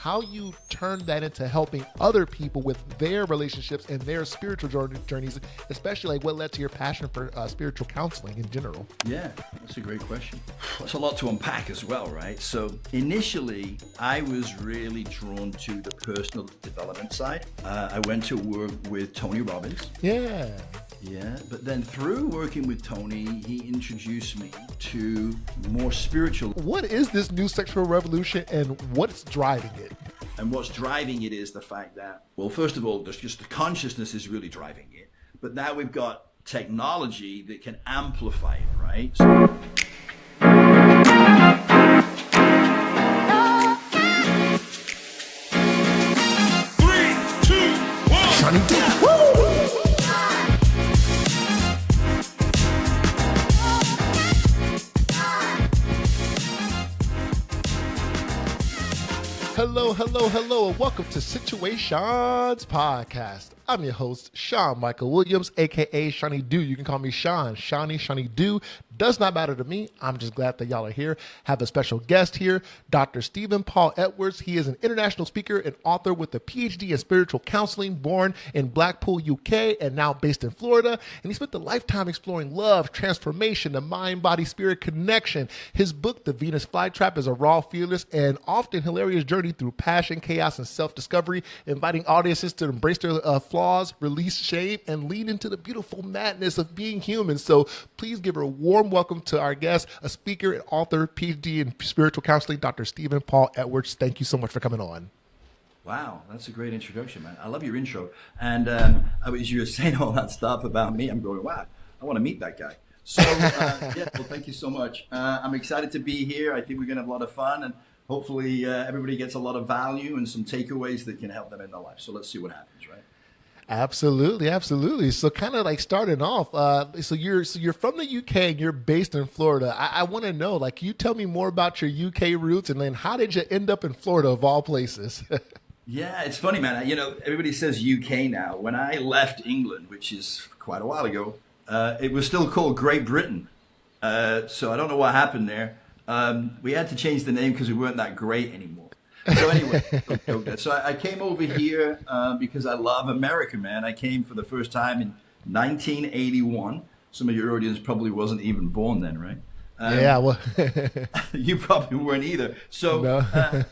how you turn that into helping other people with their relationships and their spiritual journeys, especially like what led to your passion for spiritual counseling in general. Yeah, that's a great question. It's a lot to unpack as well, right? So initially, I was really drawn to the personal development side. I went to work with Tony Robbins. Yeah. Yeah, but then through working with Tony, he introduced me to more spiritual. What is this new sexual revolution and what's driving it? And what's driving it is the fact that, well, first of all, there's just the consciousness is really driving it. But now we've got technology that can amplify it, right? Three, two, one. Seanydoo. Woo! Hello, and welcome to Situaseans podcast. I'm your host, Sean Michael Williams, aka Seanydoo. You can call me Sean. Seanydoo. Does not matter to me. I'm just glad that y'all are here. Have a special guest here, Dr. Stephen Paul Edwards. He is an international speaker and author with a PhD in spiritual counseling, born in Blackpool, UK, and now based in Florida. And he spent a lifetime exploring love, transformation, the mind-body-spirit connection. His book, The Venus Flytrap, is a raw, fearless, and often hilarious journey through passion, chaos, and self-discovery, inviting audiences to embrace their flaws, release shame, and lean into the beautiful madness of being human. So please give her a warm welcome to our guest, a speaker and author, PhD in spiritual counseling, Dr. Stephen Paul Edwards. Thank you so much for coming on. Wow, that's a great introduction, man. I love your intro. And as you were saying all that stuff about me, I'm going, wow, I want to meet that guy. So, yeah, well, thank you so much. I'm excited to be here. I think we're going to have a lot of fun, and hopefully everybody gets a lot of value and some takeaways that can help them in their life. So let's see what happens, right? Absolutely. So kind of like starting off, so you're from the UK and you're based in Florida. I want to know, like, you tell me more about your UK roots, and then how did you end up in Florida of all places? Yeah, it's funny, man. You know, everybody says UK now. When I left England, which is quite a while ago, it was still called Great Britain. So I don't know what happened there. We had to change the name because we weren't that great anymore. So anyway, so I came over here because I love America, man. I came for the first time in 1981. Some of your audience probably wasn't even born then, right? Yeah, well, you probably weren't either. So no.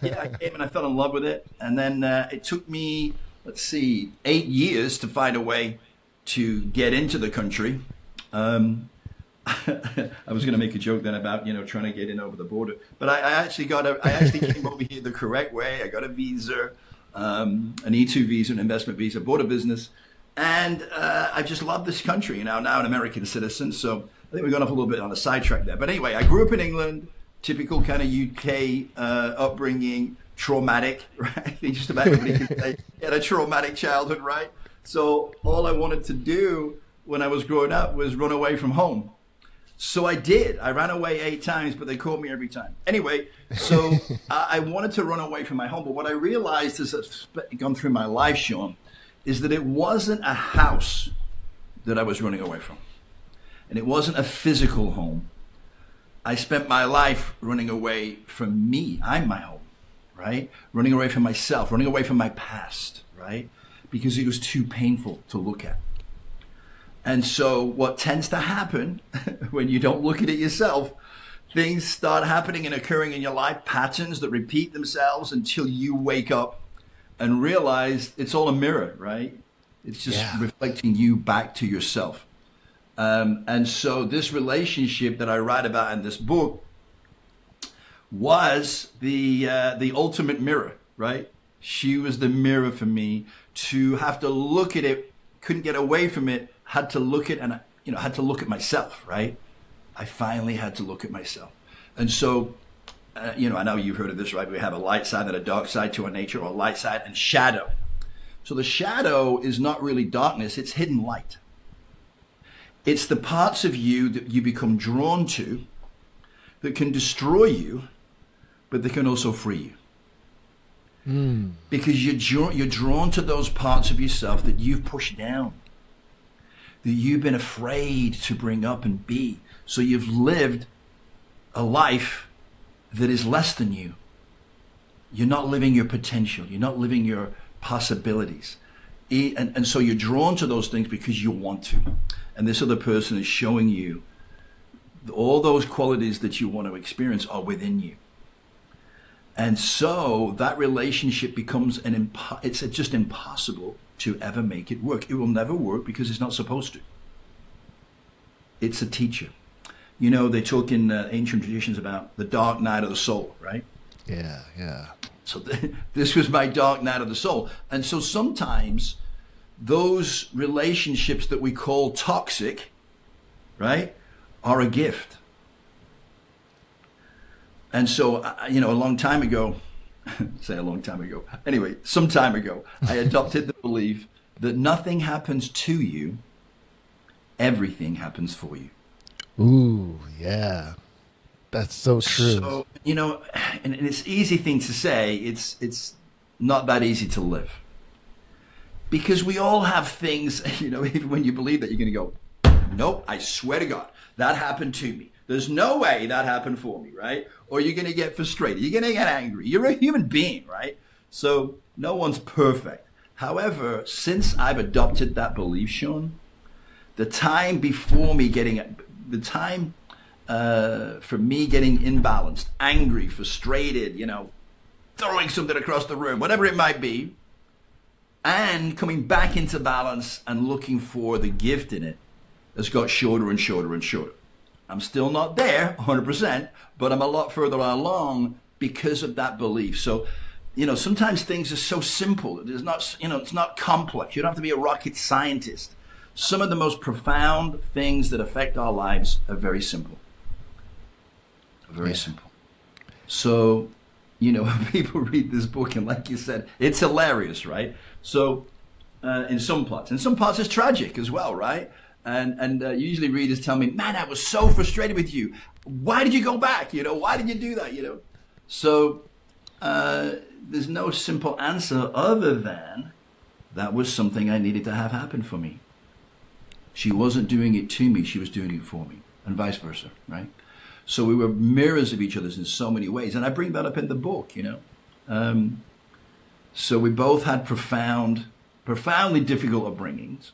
Yeah, I came and I fell in love with it. And then it took me, 8 years to find a way to get into the country. I was going to make a joke then about, trying to get in over the border, but I actually came over here the correct way. I got a visa, an E2 visa, an investment visa, bought a business, and I just love this country. Now an American citizen. So I think we're going off a little bit on a sidetrack there. But anyway, I grew up in England, typical kind of UK upbringing, traumatic, right? I think just about everybody can say he had a traumatic childhood, right? So all I wanted to do when I was growing up was run away from home. So I did. I ran away 8 times, but they caught me every time. Anyway, so I wanted to run away from my home. But what I realized as I've gone through my life, Sean, is that it wasn't a house that I was running away from. And it wasn't a physical home. I spent my life running away from me. I'm my home, right? Running away from myself, running away from my past, right? Because it was too painful to look at. And so what tends to happen when you don't look at it yourself, things start happening and occurring in your life, patterns that repeat themselves until you wake up and realize it's all a mirror, right? It's just reflecting you back to yourself. And so this relationship that I write about in this book was the ultimate mirror, right? She was the mirror for me to have to look at it, couldn't get away from it, had to look at, and had to look at myself, right? I finally had to look at myself. And so, I know you've heard of this, right? We have a light side and a dark side to our nature, or a light side and shadow. So the shadow is not really darkness, it's hidden light. It's the parts of you that you become drawn to that can destroy you, but they can also free you. Because you're drawn to those parts of yourself that you've pushed down, that you've been afraid to bring up and be. So you've lived a life that is less than you. you're not living your potential. You're not living your possibilities. And so you're drawn to those things because you want to. And this other person is showing you all those qualities that you want to experience are within you. And so that relationship becomes it's just impossible to ever make it work. It will never work because it's not supposed to. It's a teacher. You know, they talk in ancient traditions about the dark night of the soul, right? Yeah, yeah. So this was my dark night of the soul. And so sometimes those relationships that we call toxic, right, are a gift. And so, you know, a long time ago, anyway, some time ago, I adopted the belief that nothing happens to you, everything happens for you. Ooh, yeah. That's so true. So, you know, and it's an easy thing to say, it's not that easy to live. Because we all have things, you know, even when you believe that, you're going to go, nope, I swear to God, that happened to me. There's no way that happened for me, right? Or you're going to get frustrated. You're going to get angry. You're a human being, right? So no one's perfect. However, since I've adopted that belief, Sean, the time for me getting imbalanced, angry, frustrated, you know, throwing something across the room, whatever it might be, and coming back into balance and looking for the gift in it has got shorter and shorter and shorter. I'm still not there 100%, but I'm a lot further along because of that belief. So, you know, sometimes things are so simple. It's not, you know, it's not complex. You don't have to be a rocket scientist. Some of the most profound things that affect our lives are very simple. Very simple. So, you know, when people read this book, and like you said, it's hilarious, right? So, in some parts it's tragic as well, right? And usually readers tell me, man, I was so frustrated with you. Why did you go back? You know, why did you do that? You know, so there's no simple answer other than that was something I needed to have happen for me. She wasn't doing it to me, she was doing it for me, and vice versa, right? So we were mirrors of each other in so many ways, and I bring that up in the book, you know. So we both had profoundly difficult upbringings.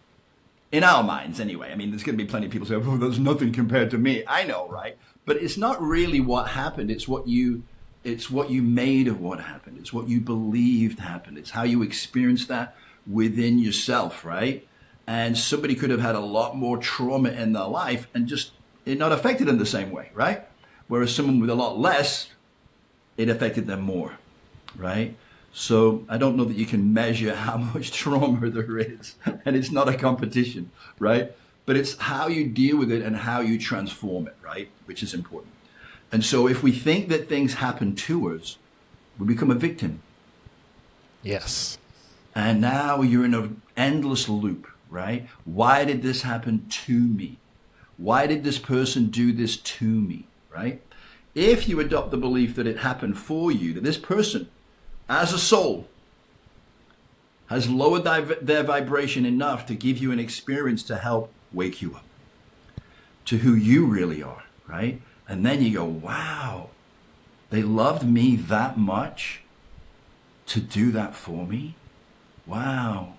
In our minds, anyway. I mean, there's going to be plenty of people say, oh, there's nothing compared to me. I know, right? But it's not really what happened. It's what you made of what happened. It's what you believed happened. It's how you experienced that within yourself, right? And somebody could have had a lot more trauma in their life and just it not affected them the same way, right? Whereas someone with a lot less, it affected them more, right? So I don't know that you can measure how much trauma there is, and it's not a competition, right? But it's how you deal with it and how you transform it, right? Which is important. And so if we think that things happen to us, we become a victim. Yes. And now you're in an endless loop, right? Why did this happen to me? Why did this person do this to me, right? If you adopt the belief that it happened for you, that this person as a soul has lowered their vibration enough to give you an experience to help wake you up to who you really are, right? And then you go, wow, they loved me that much to do that for me. Wow,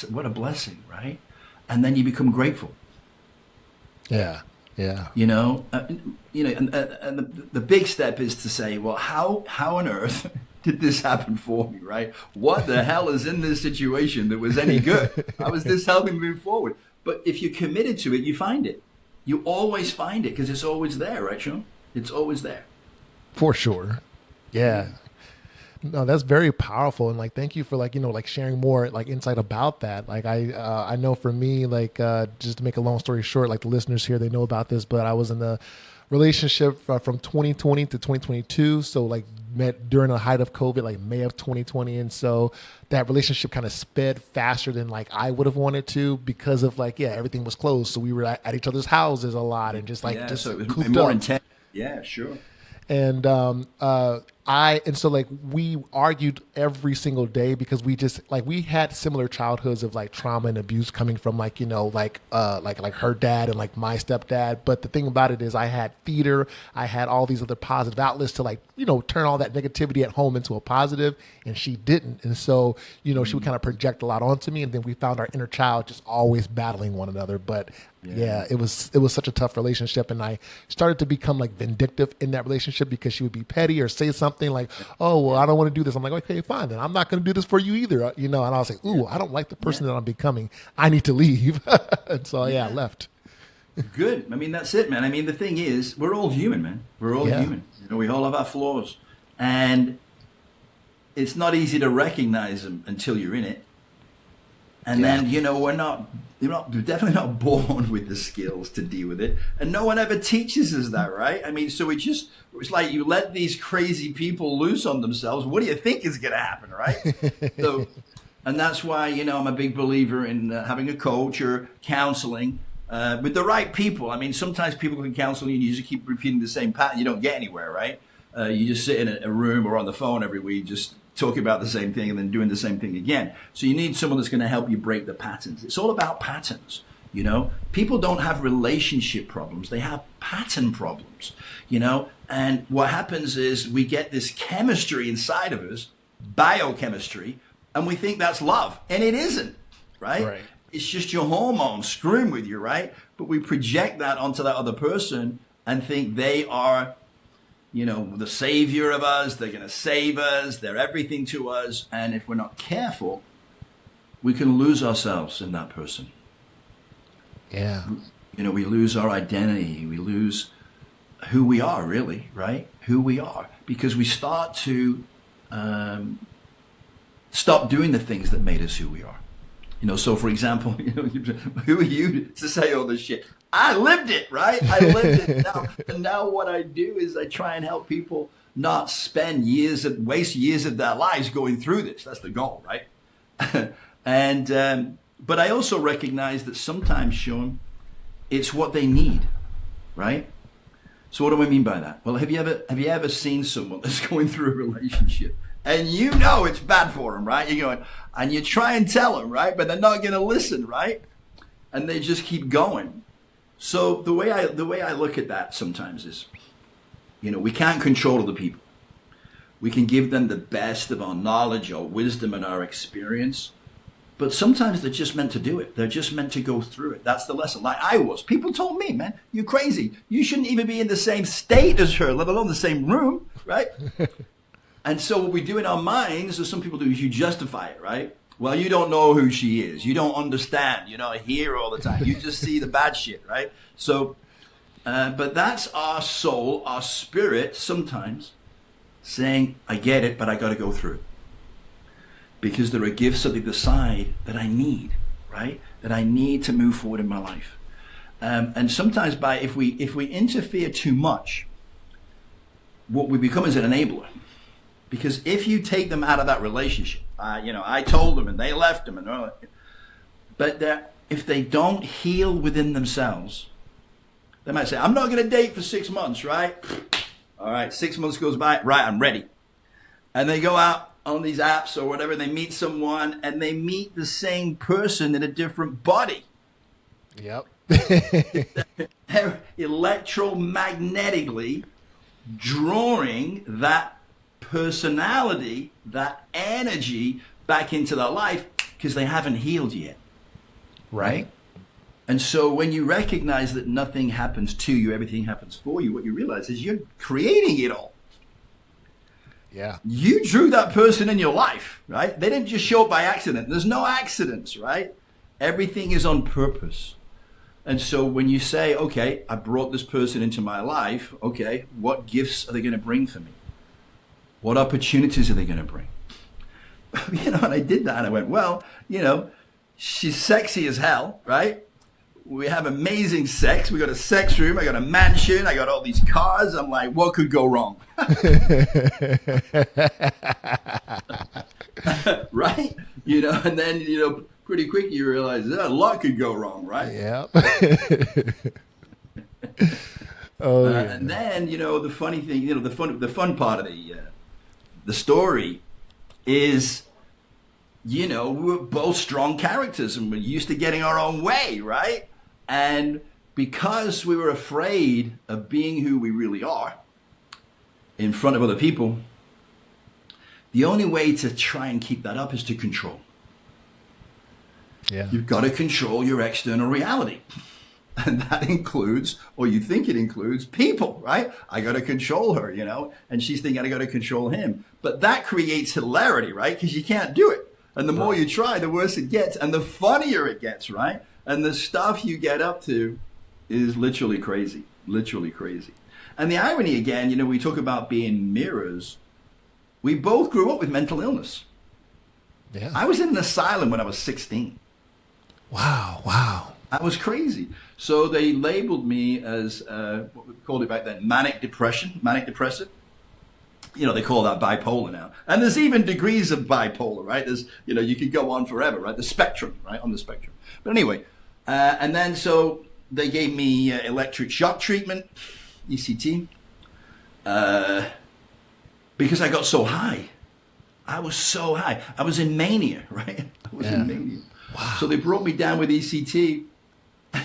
what a blessing, right? And then you become grateful. Yeah, yeah. You know, and the big step is to say, well, how on earth did this happen for me, right? What the hell is in this situation that was any good? How is this helping me move forward? But if you're committed to it, you find it. You always find it because it's always there, right, Sean? It's always there. For sure. Yeah. No, that's very powerful. And like, thank you for like, you know, like sharing more like insight about that. Like I know for me, like just to make a long story short, like the listeners here, they know about this, but I was in the relationship from 2020 to 2022. So like met during the height of COVID, like May of 2020. And so that relationship kind of sped faster than like I would have wanted to because of like, yeah, everything was closed. So we were at each other's houses a lot and just like, so it was more intense. Yeah, sure. And And so like we argued every single day because we just like we had similar childhoods of like trauma and abuse coming from like, you know, like her dad and like my stepdad. But the thing about it is I had theater, I had all these other positive outlets to like, you know, turn all that negativity at home into a positive, and she didn't. And so, you know, she would kind of project a lot onto me, and then we found our inner child just always battling one another. But yeah, it was such a tough relationship, and I started to become like vindictive in that relationship because she would be petty or say something like, "Oh, well, I don't want to do this." I'm like, "Okay, fine, then I'm not going to do this for you either," you know. And I was like, "Ooh, I don't like the person that I'm becoming. I need to leave." And so I left. Good. I mean, that's it, man. I mean, the thing is, we're all human, man. We're all human. You know, we all have our flaws, and it's not easy to recognize them until you're in it. And then, you know, we're definitely not born with the skills to deal with it. And no one ever teaches us that, right? I mean, so it's like you let these crazy people loose on themselves. What do you think is going to happen, right? So, and that's why, you know, I'm a big believer in having a coach or counseling with the right people. I mean, sometimes people can counsel you and you just keep repeating the same pattern. You don't get anywhere, right? You just sit in a room or on the phone every week, just talking about the same thing and then doing the same thing again. So you need someone that's going to help you break the patterns. It's all about patterns, you know. People don't have relationship problems. They have pattern problems, you know. And what happens is we get this chemistry inside of us, biochemistry, and we think that's love. And it isn't, right? It's just your hormones screwing with you, right? But we project that onto that other person and think they are, you know, the savior of us, they're going to save us, they're everything to us. And if we're not careful, we can lose ourselves in that person. Yeah. You know, we lose our identity. We lose who we are, really, right? Who we are. Because we start to stop doing the things that made us who we are. You know, so for example, you know, who are you to say all this shit? I lived it, right? I lived it. And now what I do is I try and help people not waste years of their lives going through this. That's the goal, right? But I also recognize that sometimes, Sean, it's what they need, right? So what do I mean by that? Well, have you ever seen someone that's going through a relationship and you know it's bad for them, right? You're going, and you try and tell them, right? But they're not going to listen, right? And they just keep going. So the way I look at that sometimes is, you know, we can't control other people. We can give them the best of our knowledge, our wisdom, and our experience. But sometimes they're just meant to do it. They're just meant to go through it. That's the lesson. Like I was. People told me, man, you're crazy. You shouldn't even be in the same state as her, let alone the same room, right? And so what we do in our minds, as some people do, is you justify it, right? Well, you don't know who she is. You don't understand. You're not here all the time. You just see the bad shit, right? So, but that's our soul, our spirit, sometimes saying, I get it, but I got to go through it. Because there are gifts of the other side that I need, right? That I need to move forward in my life. And sometimes if we interfere too much, what we become is an enabler. Because if you take them out of that relationship, I told them and they left them, but if they don't heal within themselves, they might say, I'm not going to date for 6 months, right? All right, 6 months goes by, right, I'm ready. And they go out on these apps or whatever, they meet someone and they meet the same person in a different body. Yep. They're electromagnetically drawing that personality, that energy back into their life because they haven't healed yet. Right? And so when you recognize that nothing happens to you, everything happens for you, what you realize is you're creating it all. Yeah. You drew that person in your life, right? They didn't just show up by accident. There's no accidents, right? Everything is on purpose. And so when you say, okay, I brought this person into my life, okay, what gifts are they going to bring for me? What opportunities are they going to bring? You know, and I did that and I went, well, you know, she's sexy as hell, right? We have amazing sex. We got a sex room. I got a mansion. I got all these cars. I'm like, what could go wrong? Right? You know, and then, you know, pretty quick you realize a lot could go wrong, right? Yeah. Oh, yeah. And then, you know, the funny thing, you know, the fun part of the story is, you know, we're both strong characters and we're used to getting our own way, right? And because we were afraid of being who we really are in front of other people, the only way to try and keep that up is to control. Yeah. You've got to control your external reality. And that includes, or you think it includes, people, right? I got to control her, you know, and she's thinking I got to control him. But that creates hilarity, right? Because you can't do it. And the more you try, the worse it gets and the funnier it gets, right? And the stuff you get up to is literally crazy, literally crazy. And the irony again, you know, we talk about being mirrors. We both grew up with mental illness. Yeah. I was in an asylum when I was 16. Wow. That was crazy. So they labeled me as, what we called it back then, manic depressive. You know, they call that bipolar now. And there's even degrees of bipolar, right? There's, you know, you could go on forever, right? The spectrum, right? On the spectrum. But anyway, and then so they gave me electric shock treatment, ECT, because I got so high. I was so high. I was in mania, right? I was in mania. Wow. So they brought me down with ECT.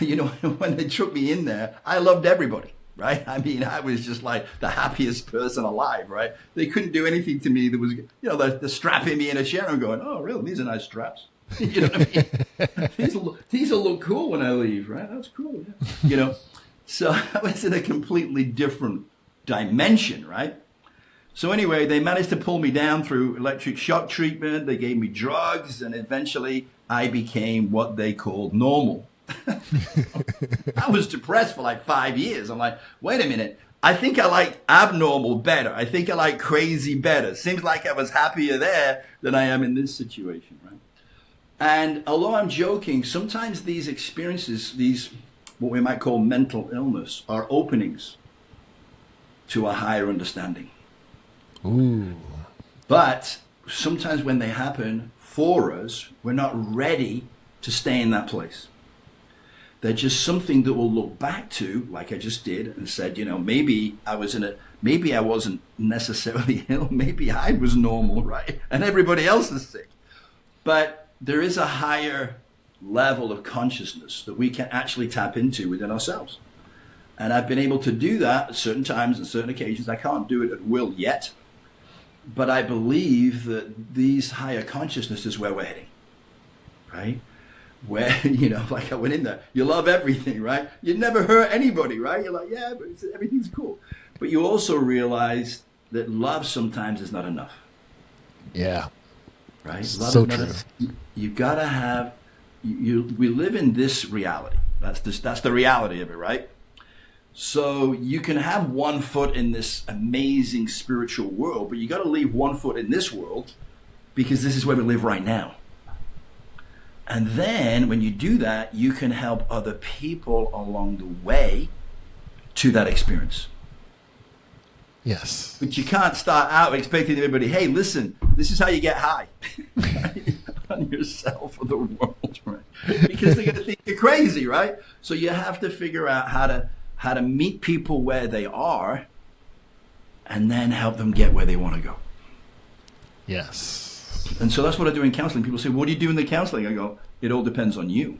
You know, when they took me in there, I loved everybody, right? I mean, I was just like the happiest person alive, right? They couldn't do anything to me that was, you know, they're strapping me in a chair and going, oh, really? These are nice straps. You know what I mean? these will look cool when I leave, right? That's cool, yeah. You know? So I was in a completely different dimension, right? So anyway, they managed to pull me down through electric shock treatment. They gave me drugs, and eventually I became what they called normal. I was depressed for like 5 years. I'm like, wait a minute. I think I like abnormal better. I think I like crazy better. Seems like I was happier there than I am in this situation, right? And although I'm joking, sometimes these experiences, these what we might call mental illness, are openings to a higher understanding. Ooh. But sometimes when they happen for us, we're not ready to stay in that place. They're just something that we'll look back to, like I just did, and said, you know, maybe I wasn't necessarily ill. Maybe I was normal, right? And everybody else is sick. But there is a higher level of consciousness that we can actually tap into within ourselves. And I've been able to do that at certain times and certain occasions. I can't do it at will yet. But I believe that these higher consciousness is where we're heading, right? Where, you know, like I went in there, you love everything, right? You never hurt anybody, right? You're like, yeah, but everything's cool. But you also realize that love sometimes is not enough. Yeah. Right? Love So is not true. enough. You gotta have, we live in this reality. That's the reality of it, right? So you can have one foot in this amazing spiritual world, but you got to leave one foot in this world because this is where we live right now. And then when you do that, you can help other people along the way to that experience. Yes. But you can't start out expecting everybody, hey, listen, this is how you get high on yourself or the world, right? Because they're going to think you're crazy, right? So you have to figure out how to meet people where they are and then help them get where they want to go. Yes. And so that's what I do in counseling. People say, what do you do in the counseling? I go, it all depends on you.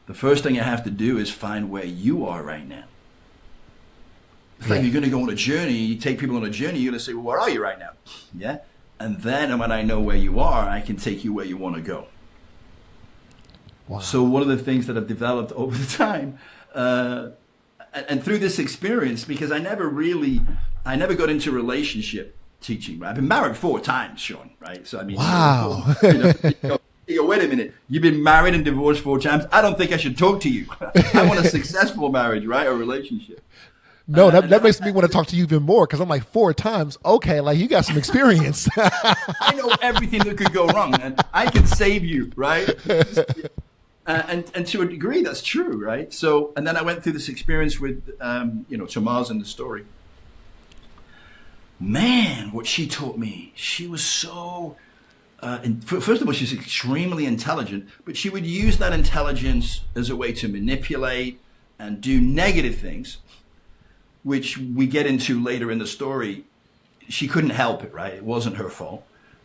The first thing you have to do is find where you are right now. It's like you're going to go on a journey, you take people on a journey, you're going to say, well, where are you right now? Yeah. And then when I know where you are, I can take you where you want to go. Wow. So one of the things that I've developed over the time, and through this experience, because I never got into relationship teaching. Right? I've been married 4 times, Sean, right? So I mean, wow. You go, wait a minute, you've been married and divorced 4 times. I don't think I should talk to you. I want a successful marriage, right? Or relationship. No, that makes me want to talk to you even more because I'm like 4 times. Okay, like you got some experience. I know everything that could go wrong, and I can save you, right? And to a degree, that's true, right? So, and then I went through this experience with, Tamaz in the story. Man, what she taught me, she was so, first of all, she's extremely intelligent, but she would use that intelligence as a way to manipulate and do negative things, which we get into later in the story. she couldn't help it, right? It wasn't her fault.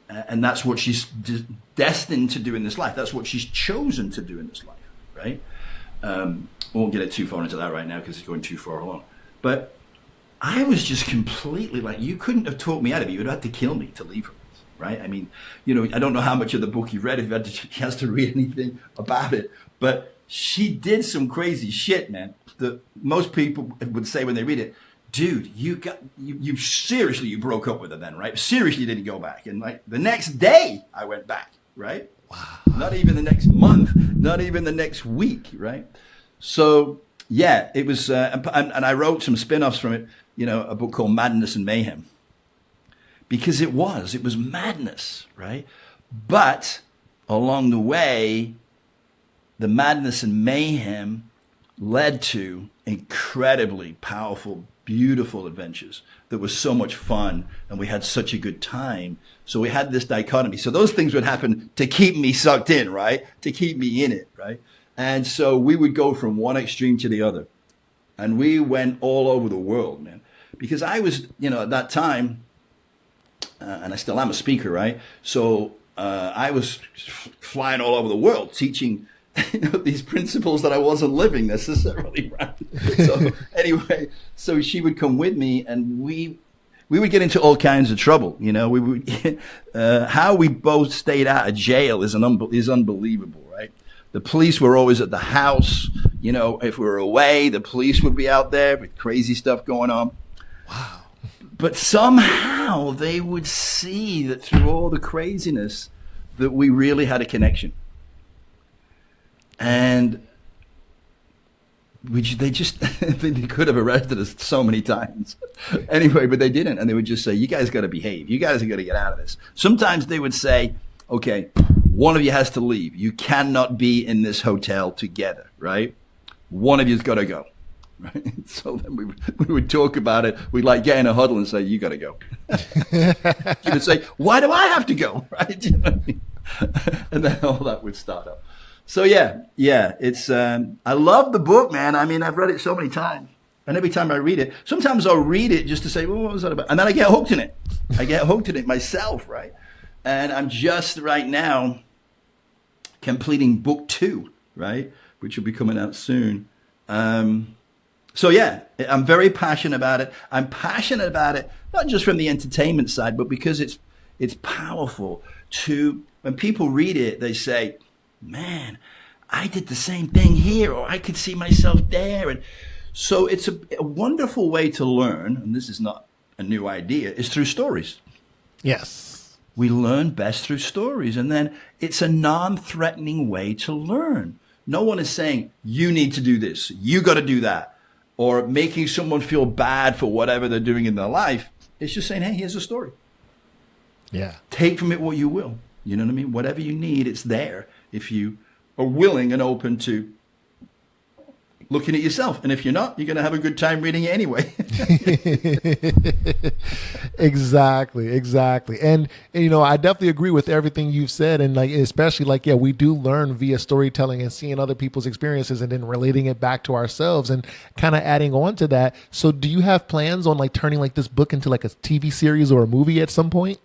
And that's what she's destined to do in this life. That's what she's chosen to do in this life, right? Won't get it too far into that right now because it's going too far along. But I was just completely like, you couldn't have talked me out of it. You'd have had to kill me to leave her, right? I mean, I don't know how much of the book you read, if you had a chance to read anything about it, but she did some crazy shit, man, that most people would say when they read it, dude, you seriously, you broke up with her then, right? Seriously, you didn't go back. And like the next day I went back, right? Wow. Not even the next month, not even the next week, right? So yeah, it was, and I wrote some spin-offs from it, a book called Madness and Mayhem, because it was madness, right? But along the way, the madness and mayhem led to incredibly powerful, beautiful adventures that was so much fun, and we had such a good time. So we had this dichotomy. So those things would happen to keep me sucked in, right? To keep me in it, right? And so we would go from one extreme to the other. And we went all over the world, man. Because I was, at that time, and I still am a speaker, right? So I was flying all over the world teaching these principles that I wasn't living necessarily, right? So anyway, so she would come with me, and we would get into all kinds of trouble. We would how we both stayed out of jail is unbelievable, right? The police were always at the house. If we were away, the police would be out there with crazy stuff going on. Wow. But somehow they would see that through all the craziness that we really had a connection. And they could have arrested us so many times. Anyway, but they didn't. And they would just say, you guys got to behave. You guys are going to get out of this. Sometimes they would say, okay, one of you has to leave. You cannot be in this hotel together, right? One of you's got to go. Right? So then we would talk about it. We'd like get in a huddle and say, you got to go. You would say, why do I have to go? Right? You know what I mean? And then all that would start up. So yeah, it's, I love the book, man. I mean, I've read it so many times, and every time I read it, sometimes I'll read it just to say, well, what was that about? And then I get hooked in it. I get hooked in it myself, right? And I'm just right now completing book 2, right? Which will be coming out soon. So yeah, I'm very passionate about it. I'm passionate about it, not just from the entertainment side, but because it's powerful to, when people read it, they say, man, I did the same thing here, or I could see myself there. And so it's a wonderful way to learn, and this is not a new idea, is through stories. Yes. We learn best through stories, and then it's a non-threatening way to learn. No one is saying, you need to do this, you got to do that, or making someone feel bad for whatever they're doing in their life. It's just saying, hey, here's a story. Yeah. Take from it what you will. You know what I mean? Whatever you need, it's there if you are willing and open to looking at yourself. And if you're not, you're going to have a good time reading it anyway. Exactly. And I definitely agree with everything you've said. And especially we do learn via storytelling and seeing other people's experiences and then relating it back to ourselves and kind of adding on to that. So do you have plans on turning this book into a TV series or a movie at some point?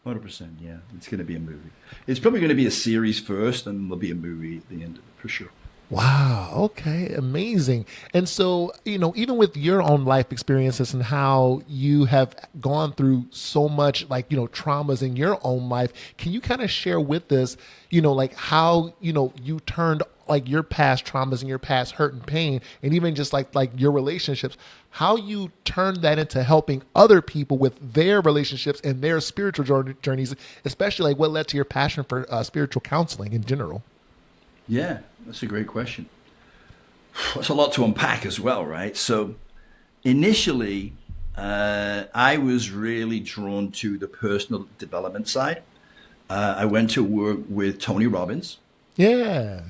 100%, yeah. It's going to be a movie. It's probably going to be a series first, and there'll be a movie at the end of it, for sure. Wow. Okay. Amazing. And so, even with your own life experiences and how you have gone through so much, traumas in your own life, can you kind of share with us, how, you turned your past traumas and your past hurt and pain, and even just like your relationships, how you turned that into helping other people with their relationships and their spiritual journeys, especially what led to your passion for spiritual counseling in general? Yeah, that's a great question. That's a lot to unpack as well, right? So initially, I was really drawn to the personal development side. I went to work with Tony Robbins. Yeah.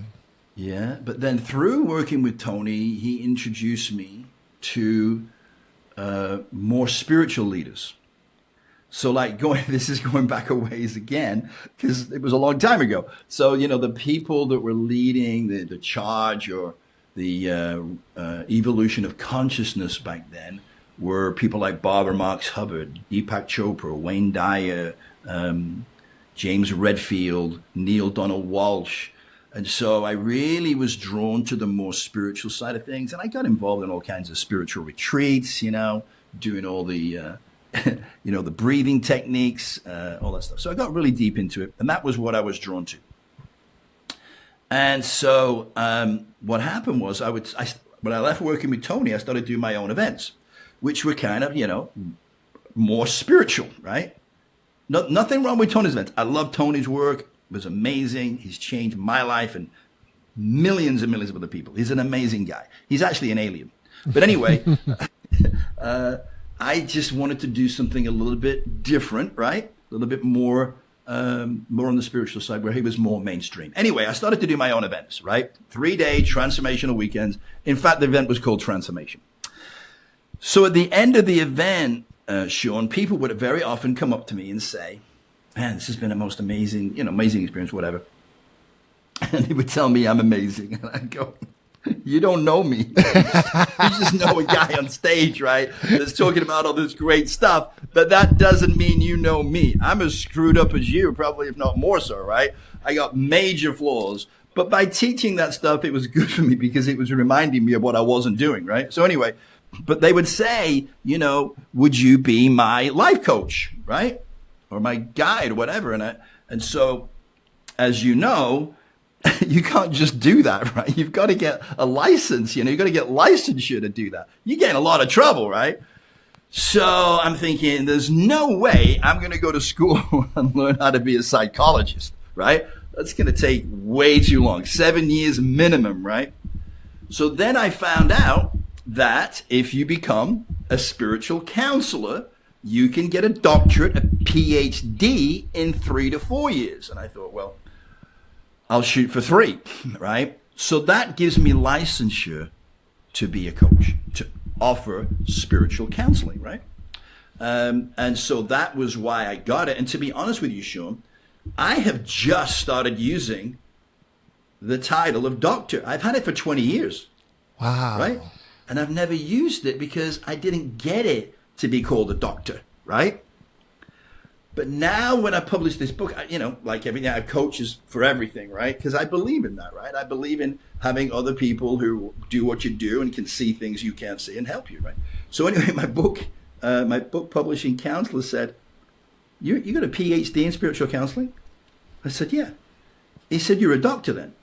Yeah, but then through working with Tony, he introduced me to more spiritual leaders. So this is going back a ways again, because it was a long time ago. So, the people that were leading the charge or the evolution of consciousness back then were people like Barbara Marx Hubbard, Deepak Chopra, Wayne Dyer, James Redfield, Neil Donald Walsh. And so I really was drawn to the more spiritual side of things. And I got involved in all kinds of spiritual retreats, doing all the, the breathing techniques, all that stuff. So I got really deep into it. And that was what I was drawn to. And so what happened was when I left working with Tony, I started doing my own events, which were kind of, more spiritual, right? Nothing wrong with Tony's events. I love Tony's work. It was amazing. He's changed my life and millions and millions of other people. He's an amazing guy. He's actually an alien. But anyway, I just wanted to do something a little bit different, right? A little bit more on the spiritual side, where he was more mainstream. Anyway, I started to do my own events, right? 3-day transformational weekends. In fact, the event was called Transformation. So at the end of the event, Sean, people would very often come up to me and say, man, this has been the most amazing, amazing experience, whatever. And they would tell me I'm amazing. And I'd go, you don't know me. You just know a guy on stage, right? That's talking about all this great stuff. But that doesn't mean you know me. I'm as screwed up as you, probably, if not more so, right? I got major flaws. But by teaching that stuff, it was good for me because it was reminding me of what I wasn't doing, right? So anyway, but they would say, would you be my life coach, right? Or my guide, or whatever. And so, as you know, you can't just do that, right? You've got to get a license, you've got to get licensure to do that. You get in a lot of trouble, right? So I'm thinking, there's no way I'm going to go to school and learn how to be a psychologist, right? That's going to take way too long, 7 years minimum, right? So then I found out that if you become a spiritual counselor, you can get a doctorate, a PhD in 3 to 4 years. And I thought, well, I'll shoot for 3, right? So that gives me licensure to be a coach, to offer spiritual counseling, right? And so that was why I got it. And to be honest with you, Sean, I have just started using the title of doctor. I've had it for 20 years. Wow. Right? And I've never used it because I didn't get it to be called a doctor, right? But now when I publish this book, like everything, I have coaches for everything, right? Because I believe in that, right? I believe in having other people who do what you do and can see things you can't see and help you, right? So anyway, my book publishing counselor said, you got a PhD in spiritual counseling? I said, yeah. He said, you're a doctor then?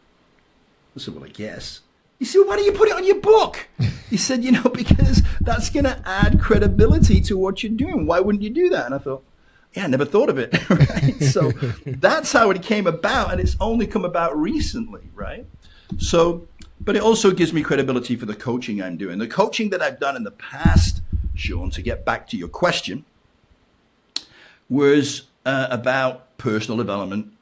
I said, well, I guess. He said, well, why don't you put it on your book? He said, because that's going to add credibility to what you're doing. Why wouldn't you do that? And I thought, yeah, I never thought of it, right? So that's how it came about, and it's only come about recently, right? So, but it also gives me credibility for the coaching I'm doing. The coaching that I've done in the past, Sean, to get back to your question, was about personal development,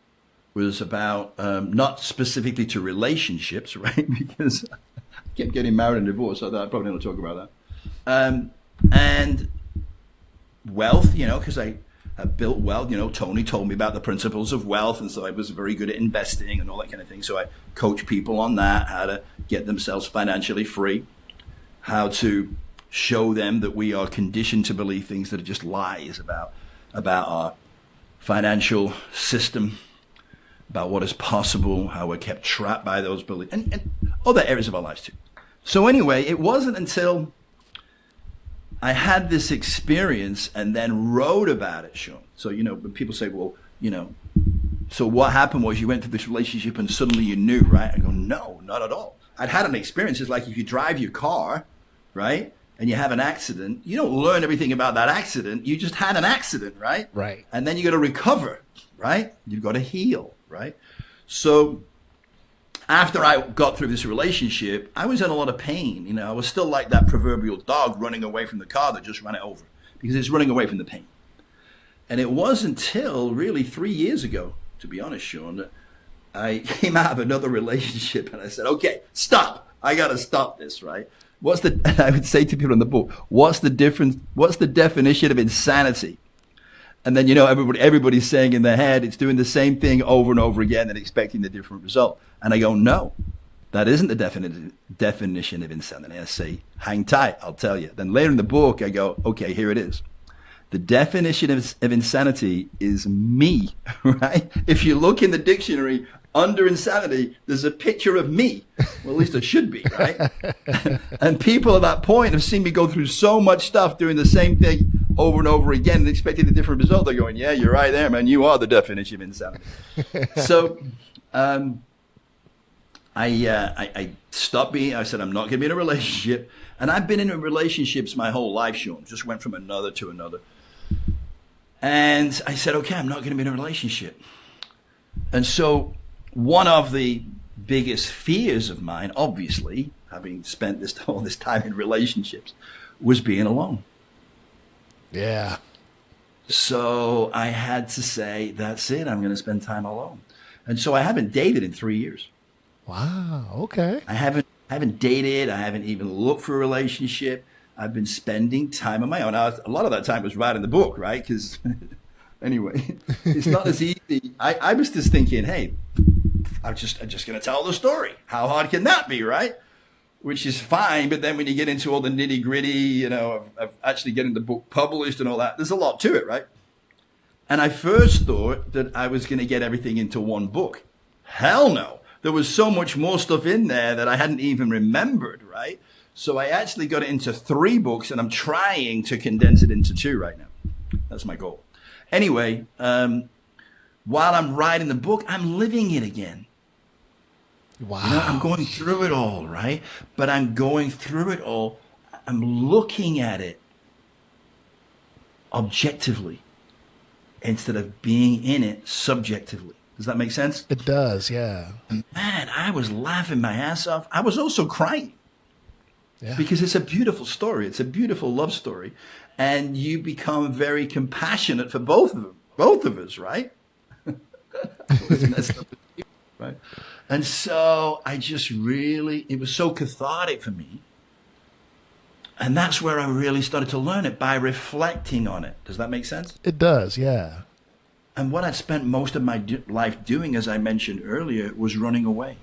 was about not specifically to relationships, right? Because I kept getting married and divorced, so I probably don't talk about that. And wealth, because I built wealth. Tony told me about the principles of wealth, and so I was very good at investing and all that kind of thing. So I coach people on that, how to get themselves financially free, how to show them that we are conditioned to believe things that are just lies about our financial system, about what is possible, how we're kept trapped by those beliefs, and other areas of our lives too. So anyway, it wasn't until I had this experience and then wrote about it, Sean. So, when people say, well, so what happened was you went through this relationship and suddenly you knew, right? I go, no, not at all. I'd had an experience. It's like if you drive your car, right? And you have an accident, you don't learn everything about that accident. You just had an accident, right? Right. And then you got to recover, right? You've got to heal, right? So after I got through this relationship, I was in a lot of pain. I was still like that proverbial dog running away from the car that just ran it over because it's running away from the pain. And it wasn't until really 3 years ago, to be honest, Sean, that I came out of another relationship and I said, okay, stop. I got to stop this, right? And I would say to people in the book, what's the difference? What's the definition of insanity? And then, everybody's saying in their head, it's doing the same thing over and over again and expecting a different result. And I go, no, that isn't the definition of insanity. I say, hang tight, I'll tell you. Then later in the book, I go, okay, here it is. The definition of insanity is me, right? If you look in the dictionary under insanity, there's a picture of me. Well, at least it should be, right? And people at that point have seen me go through so much stuff doing the same thing over and over again and expecting a different result. They're going, yeah, you're right there, man. You are the definition of insanity. So I stopped being, I said, I'm not going to be in a relationship. And I've been in relationships my whole life, Sean. Just went from another to another. And I said, okay, I'm not going to be in a relationship. And so one of the biggest fears of mine, obviously, having spent all this time in relationships, was being alone. Yeah. So I had to say, that's it. I'm going to spend time alone. And so I haven't dated in 3 years. Wow. Okay. I haven't dated. I haven't even looked for a relationship. I've been spending time on my own. A lot of that time was writing the book, right? Because anyway, it's not as easy. I was just thinking, hey, I'm just going to tell the story. How hard can that be, right? Which is fine. But then when you get into all the nitty gritty, of actually getting the book published and all that, there's a lot to it, right? And I first thought that I was going to get everything into one book. Hell no. There was so much more stuff in there that I hadn't even remembered, right? So I actually got it into 3 books, and I'm trying to condense it into 2 right now. That's my goal. Anyway, while I'm writing the book, I'm living it again. Wow. I'm going through it all, right? But I'm going through it all. I'm looking at it objectively instead of being in it subjectively. Does that make sense? It does, yeah. Man, I was laughing my ass off. I was also crying. Yeah. Because it's a beautiful story. It's a beautiful love story. And you become very compassionate for both of us, right? Right? And so I just really, it was so cathartic for me. And that's where I really started to learn it, by reflecting on it. Does that make sense? It does, yeah. And what I'd spent most of my life doing, as I mentioned earlier, was running away.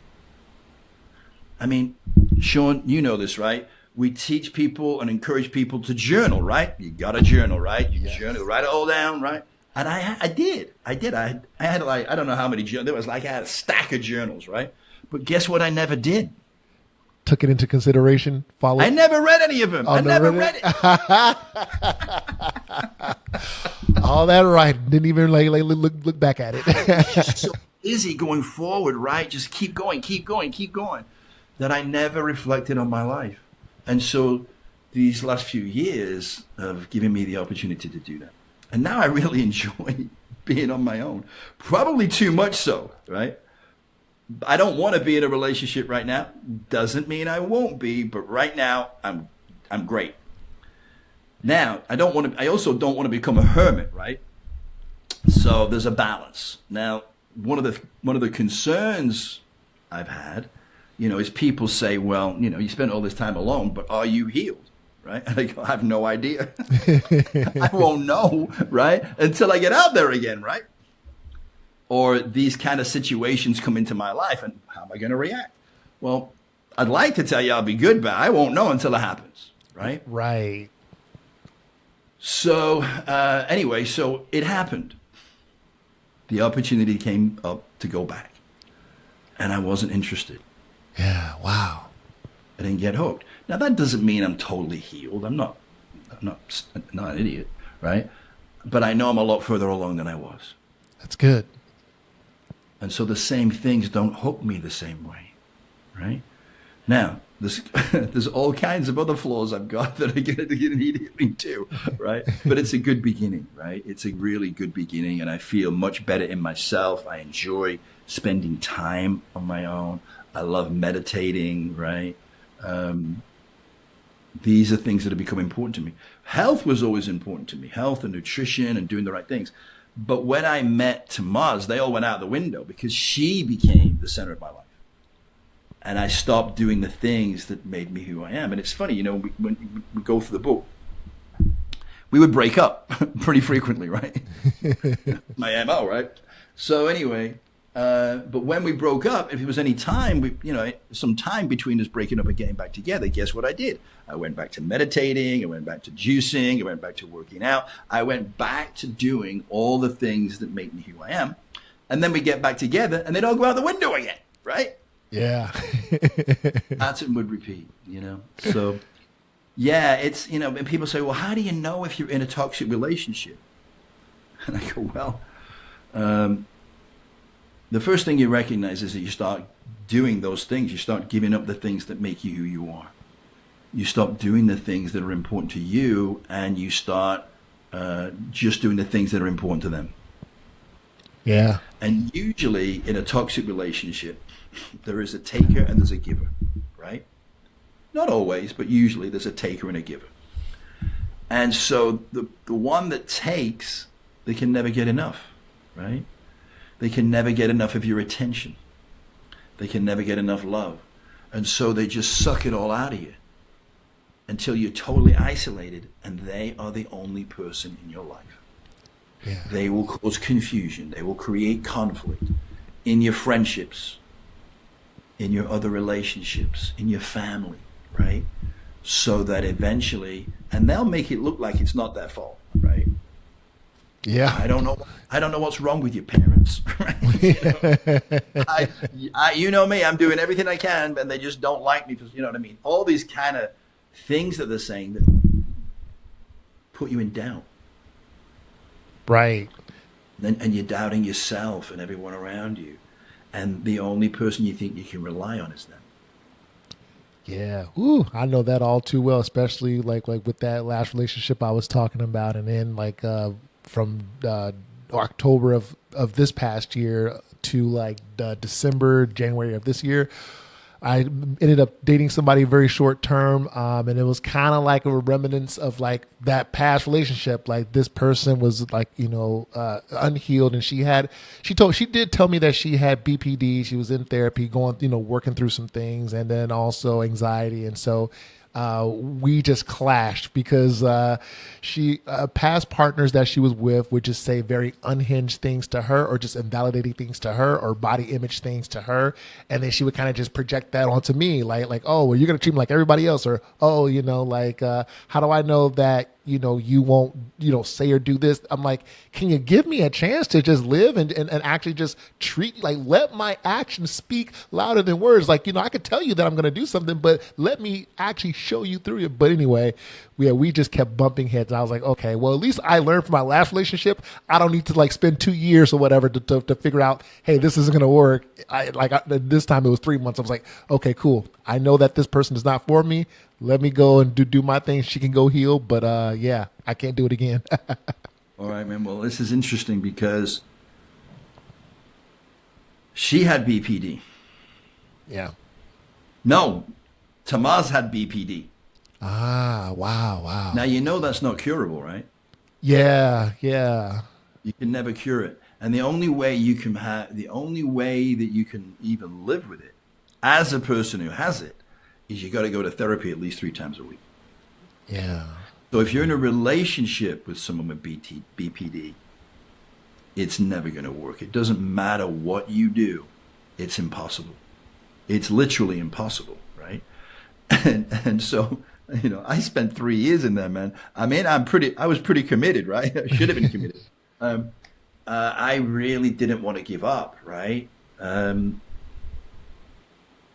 I mean, Sean, you know this, right? We teach people and encourage people to journal, right? You got to journal, right? You journal, write it all down, right? And I did. I had like, I don't know how many journals. There was like, I had a stack of journals, right? But guess what I never did? Took it into consideration, followed. I never read any of them. I never read it. All that right. Didn't even look back at it. Just so busy going forward, right? Just keep going, that I never reflected on my life. And so these last few years have given me the opportunity to do that. And now I really enjoy being on my own. Probably too much so, right? I don't want to be in a relationship right now. Doesn't mean I won't be, but right now I'm great. Now, I also don't want to become a hermit, right? So there's a balance. Now, one of the concerns I've had, is people say, well, you spent all this time alone, but are you healed? Right? And I go, I have no idea. I won't know, right? Until I get out there again, right? Or these kind of situations come into my life, and how am I going to react? Well, I'd like to tell you I'll be good, but I won't know until it happens, right? Right. So anyway, so it happened. The opportunity came up to go back, and I wasn't interested. Yeah, wow. I didn't get hooked. Now, that doesn't mean I'm totally healed. I'm not an idiot, right? But I know I'm a lot further along than I was. That's good. And so the same things don't hook me the same way, right? Now, there's all kinds of other flaws I've got that are going to get healing too, right? But it's a good beginning, right? It's a really good beginning, and I feel much better in myself. I enjoy spending time on my own. I love meditating, right? These are things that have become important to me. Health was always important to me, health and nutrition and doing the right things. But when I met Tamaz, they all went out the window because she became the center of my life. And I stopped doing the things that made me who I am. And it's funny, when we go through the book, we would break up pretty frequently, right? My MO, right? So anyway, But when we broke up, if it was any time, some time between us breaking up and getting back together, guess what I did? I went back to meditating. I went back to juicing. I went back to working out. I went back to doing all the things that make me who I am. And then we get back together and they'd all go out the window again, right? Yeah. Pattern would repeat, So, yeah, it's, and people say, well, how do you know if you're in a toxic relationship? And I go, well, the first thing you recognize is that you start doing those things. You start giving up the things that make you who you are. You stop doing the things that are important to you, and you start just doing the things that are important to them. Yeah. And usually in a toxic relationship, there is a taker and there's a giver, right? Not always, but usually there's a taker and a giver. And so the one that takes, they can never get enough, right? They can never get enough of your attention. They can never get enough love. And so they just suck it all out of you until you're totally isolated and they are the only person in your life. Yeah. They will cause confusion. They will create conflict in your friendships, in your other relationships, in your family, right? So that eventually, and they'll make it look like it's not their fault, right? Yeah. I don't know what's wrong with your parents, right? You know me, I'm doing everything I can, and they just don't like me, because you know what I mean? All these kind of things that they're saying that put you in doubt. Right. And you're doubting yourself and everyone around you. And the only person you think you can rely on is them. Yeah. Ooh, I know that all too well, especially like with that last relationship I was talking about. And then from October of this past year to December, January of this year, I ended up dating somebody very short term. And it was kind of like a remnants of like that past relationship. Like this person was like, unhealed. And she did tell me that she had BPD. She was in therapy going, working through some things, and then also anxiety. And so we just clashed because she past partners that she was with would just say very unhinged things to her, or just invalidating things to her, or body image things to her, and then she would kind of just project that onto me, like oh, well, you're gonna treat me like everybody else, or oh, how do I know that you won't say or do this? I'm like, can you give me a chance to just live and actually just treat, like, let my actions speak louder than words. Like, I could tell you that I'm going to do something, but let me actually show you through it. But anyway, we just kept bumping heads. And I was like, okay, well, at least I learned from my last relationship. I don't need to spend 2 years or whatever to figure out, hey, this isn't going to work. This time it was 3 months. I was like, okay, cool. I know that this person is not for me. Let me go and do my thing. She can go heal, but yeah, I can't do it again. All right, man. Well, this is interesting because she had BPD. Yeah. No, Tamaz had BPD. Ah, wow. Now, that's not curable, right? Yeah. You can never cure it. And the only way that you can even live with it as a person who has it is you got to go to therapy at least 3 times a week. Yeah. So if you're in a relationship with someone with BPD, it's never going to work. It doesn't matter what you do. It's impossible. It's literally impossible, right? And so, I spent 3 years in there, man. I mean, I was pretty committed, right? I should have been committed. I really didn't want to give up, right?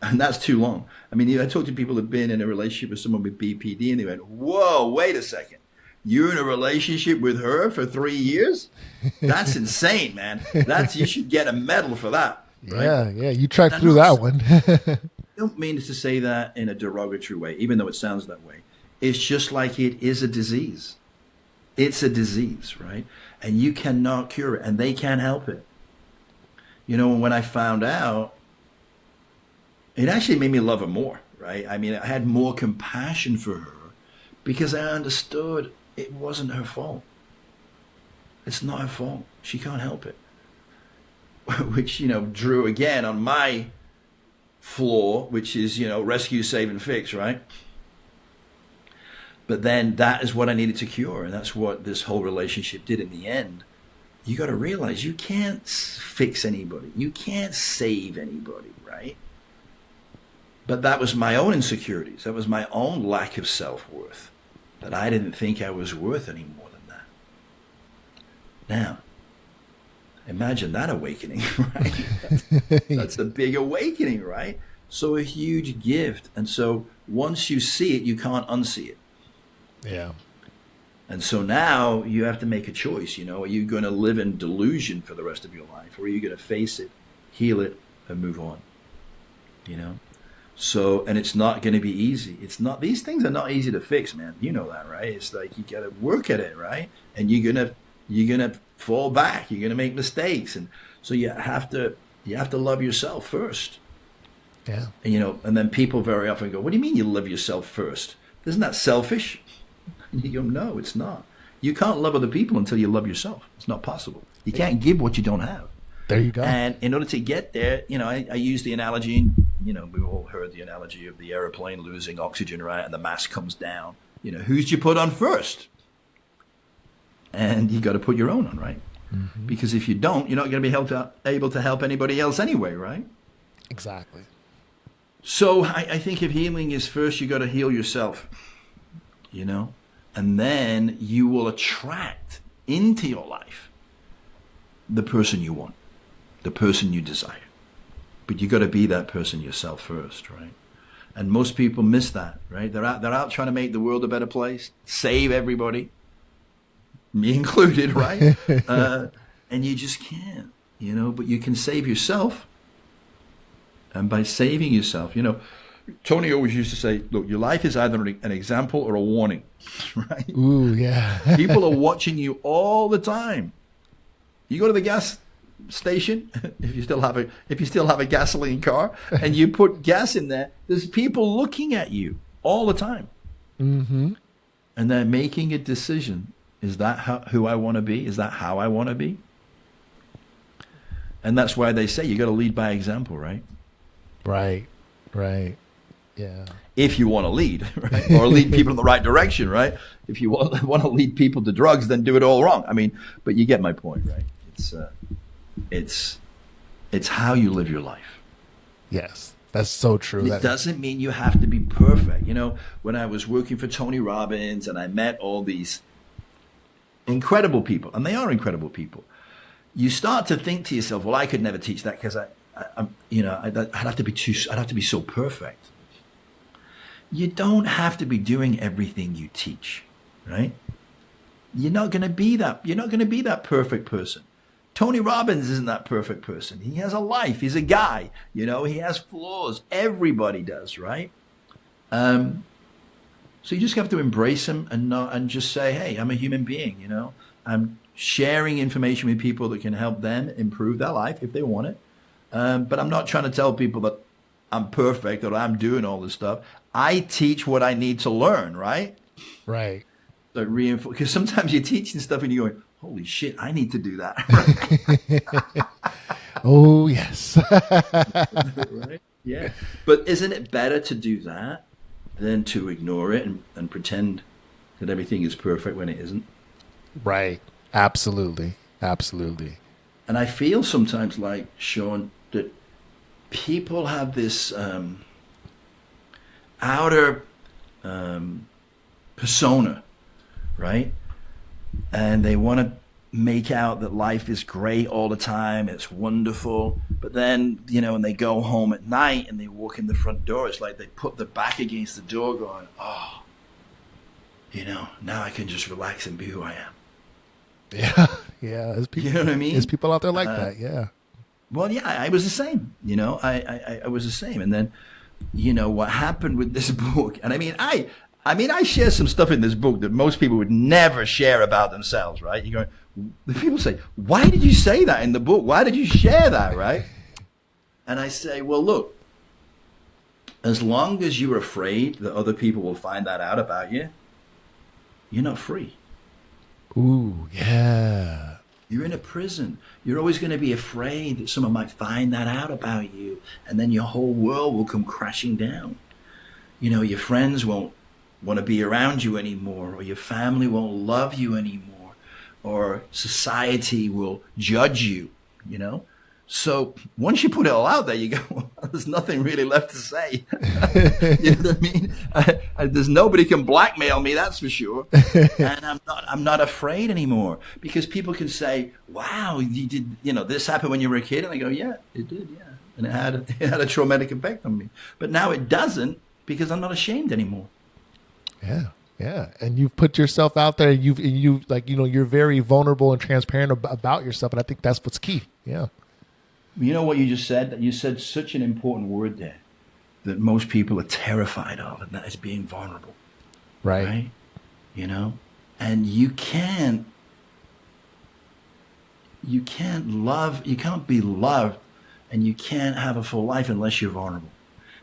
And that's too long. I mean, I talk to people who've been in a relationship with someone with BPD, and they went, whoa, wait a second. You're in a relationship with her for 3 years? That's insane, man. You should get a medal for that. Right? Yeah. You tracked through that one. I don't mean to say that in a derogatory way, even though it sounds that way. It's just like it is a disease. It's a disease, right? And you cannot cure it, and they can't help it. When I found out, it actually made me love her more, right? I mean, I had more compassion for her because I understood it wasn't her fault. It's not her fault. She can't help it. Which, drew again on my flaw, which is, rescue, save, and fix, right? But then that is what I needed to cure. And that's what this whole relationship did in the end. you got to realize you can't fix anybody. You can't save anybody, right? But that was my own insecurities. That was my own lack of self-worth, that I didn't think I was worth any more than that. Now, imagine that awakening, right? That's the big awakening, right? So a huge gift. And so once you see it, you can't unsee it. Yeah. And so now you have to make a choice, you know, are you going to live in delusion for the rest of your life, or are you going to face it, heal it, and move on, you know? So, and it's not going to be easy. It's not, these things are not easy to fix, man. You know that, right? It's like you got to work at it, right? And you're going to fall back. You're going to make mistakes. And so you have to love yourself first. Yeah. And, you know, and then people very often go, what do you mean you love yourself first? Isn't that selfish? And you go, no, it's not. You can't love other people until you love yourself. It's not possible. You can't give what you don't have. There you go. And in order to get there, you know, I use the analogy, you know, we've all heard the analogy of the airplane losing oxygen, right? And the mask comes down. You know, who's you put on first? And you got to put your own on, right? Mm-hmm. Because if you don't, you're not going to be able to help anybody else anyway, right? Exactly. So I think if healing is first, you got to heal yourself, you know? And then you will attract into your life the person you want, the person you desire. But you got to be that person yourself first, right? And most people miss that, right? They're out trying to make the world a better place, save everybody, me included, right? And you just can't, you know, but you can save yourself. And by saving yourself, you know, Tony always used to say, look, your life is either an example or a warning, right? Ooh, yeah. People are watching you all the time. You go to the gas station, if you still have a gasoline car, and you put gas in there, there's people looking at you all the time. Mm-hmm. And they're making a decision. Is that who I want to be? Is that how I want to be? And that's why they say you got to lead by example, right? Right. Yeah. If you want to lead, right? Or lead people in the right direction, right? If you want to lead people to drugs, then do it all wrong. I mean, but you get my point, right? It's how you live your life. Yes, that's so true. It doesn't mean you have to be perfect. You know, when I was working for Tony Robbins and I met all these incredible people, and they are incredible people, you start to think to yourself, well, I could never teach that because I'd have to be so perfect. You don't have to be doing everything you teach, right? You're not going to be that perfect person. Tony Robbins isn't that perfect person. He has a life. He's a guy, you know, he has flaws. Everybody does, right? So you just have to embrace him and just say, hey, I'm a human being, you know, I'm sharing information with people that can help them improve their life if they want it. But I'm not trying to tell people that I'm perfect or I'm doing all this stuff. I teach what I need to learn, right? Right. So reinforce, because sometimes you're teaching stuff and you're going, holy shit, I need to do that. Oh, yes. Right? Yeah. But isn't it better to do that than to ignore it and pretend that everything is perfect when it isn't? Right. Absolutely. And I feel sometimes like, Sean, that people have this outer persona, right? And they want to make out that life is great all the time, it's wonderful. But then, you know, when they go home at night and they walk in the front door, it's like they put their back against the door going, oh, you know, now I can just relax and be who I am. Yeah. There's people, you know what I mean? There's people out there like that. Yeah. Well, yeah, I was the same. You know, I was the same. And then, you know, what happened with this book? And I mean, I share some stuff in this book that most people would never share about themselves, right? You go, the people say, "Why did you say that in the book? Why did you share that?" Right? And I say, well, look, as long as you're afraid that other people will find that out about you, you're not free. Ooh, yeah. You're in a prison. You're always going to be afraid that someone might find that out about you, and then your whole world will come crashing down. You know, your friends won't want to be around you anymore, or your family won't love you anymore, or society will judge you, you know? So once you put it all out there, you go, well, there's nothing really left to say. You know what I mean? There's nobody can blackmail me, that's for sure. And I'm not afraid anymore, because people can say, wow, you did, you know, this happened when you were a kid. And I go, yeah, it did. Yeah. And it had a traumatic effect on me. But now it doesn't, because I'm not ashamed anymore. Yeah. Yeah. And you've put yourself out there, and you like, you know, you're very vulnerable and transparent about yourself. And I think that's what's key. Yeah. You know what you just said? That you said such an important word there that most people are terrified of, and that is being vulnerable. Right? You know? And you can't be loved, and you can't have a full life unless you're vulnerable.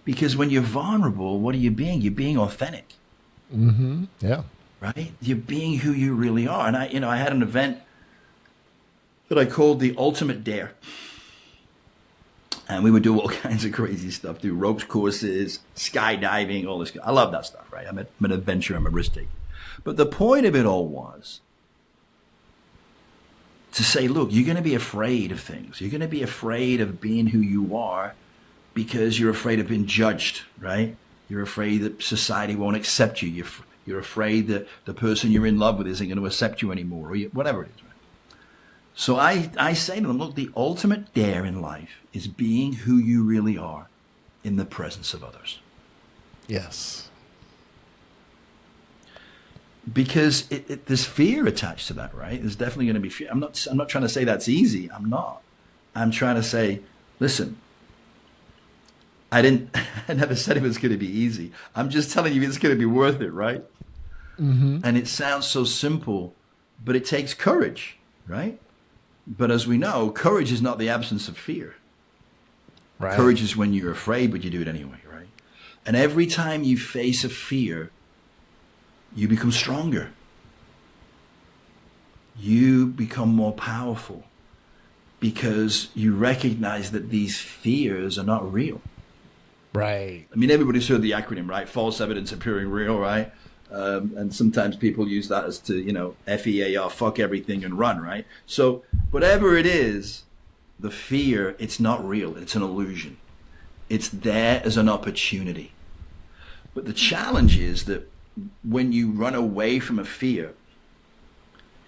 Because when you're vulnerable, what are you being? You're being authentic. Mm-hmm. Yeah. Right? You're being who you really are. And I had an event that I called the Ultimate Dare. And we would do all kinds of crazy stuff, do ropes courses, skydiving, all this. I love that stuff, right? I'm an adventurer, I'm a risk taker. But the point of it all was to say, look, you're going to be afraid of things. You're going to be afraid of being who you are because you're afraid of being judged, right? You're afraid that society won't accept you. You're afraid that the person you're in love with isn't going to accept you anymore, or whatever it is. So I say to them, look, the ultimate dare in life is being who you really are in the presence of others. Yes. Because there's fear attached to that, right? There's definitely going to be fear. I'm not trying to say that's easy. I'm not. I'm trying to say, listen, I never said it was going to be easy. I'm just telling you it's going to be worth it, right? Mm-hmm. And it sounds so simple, but it takes courage, right? But as we know, courage is not the absence of fear. Right. Courage is when you're afraid, but you do it anyway, right? And every time you face a fear, you become stronger. You become more powerful because you recognize that these fears are not real. Right. I mean, everybody's heard the acronym, right? False evidence appearing real, right? And sometimes people use that as to, you know, FEAR, fuck everything and run, right? So whatever it is, the fear, it's not real. It's an illusion. It's there as an opportunity. But the challenge is that when you run away from a fear,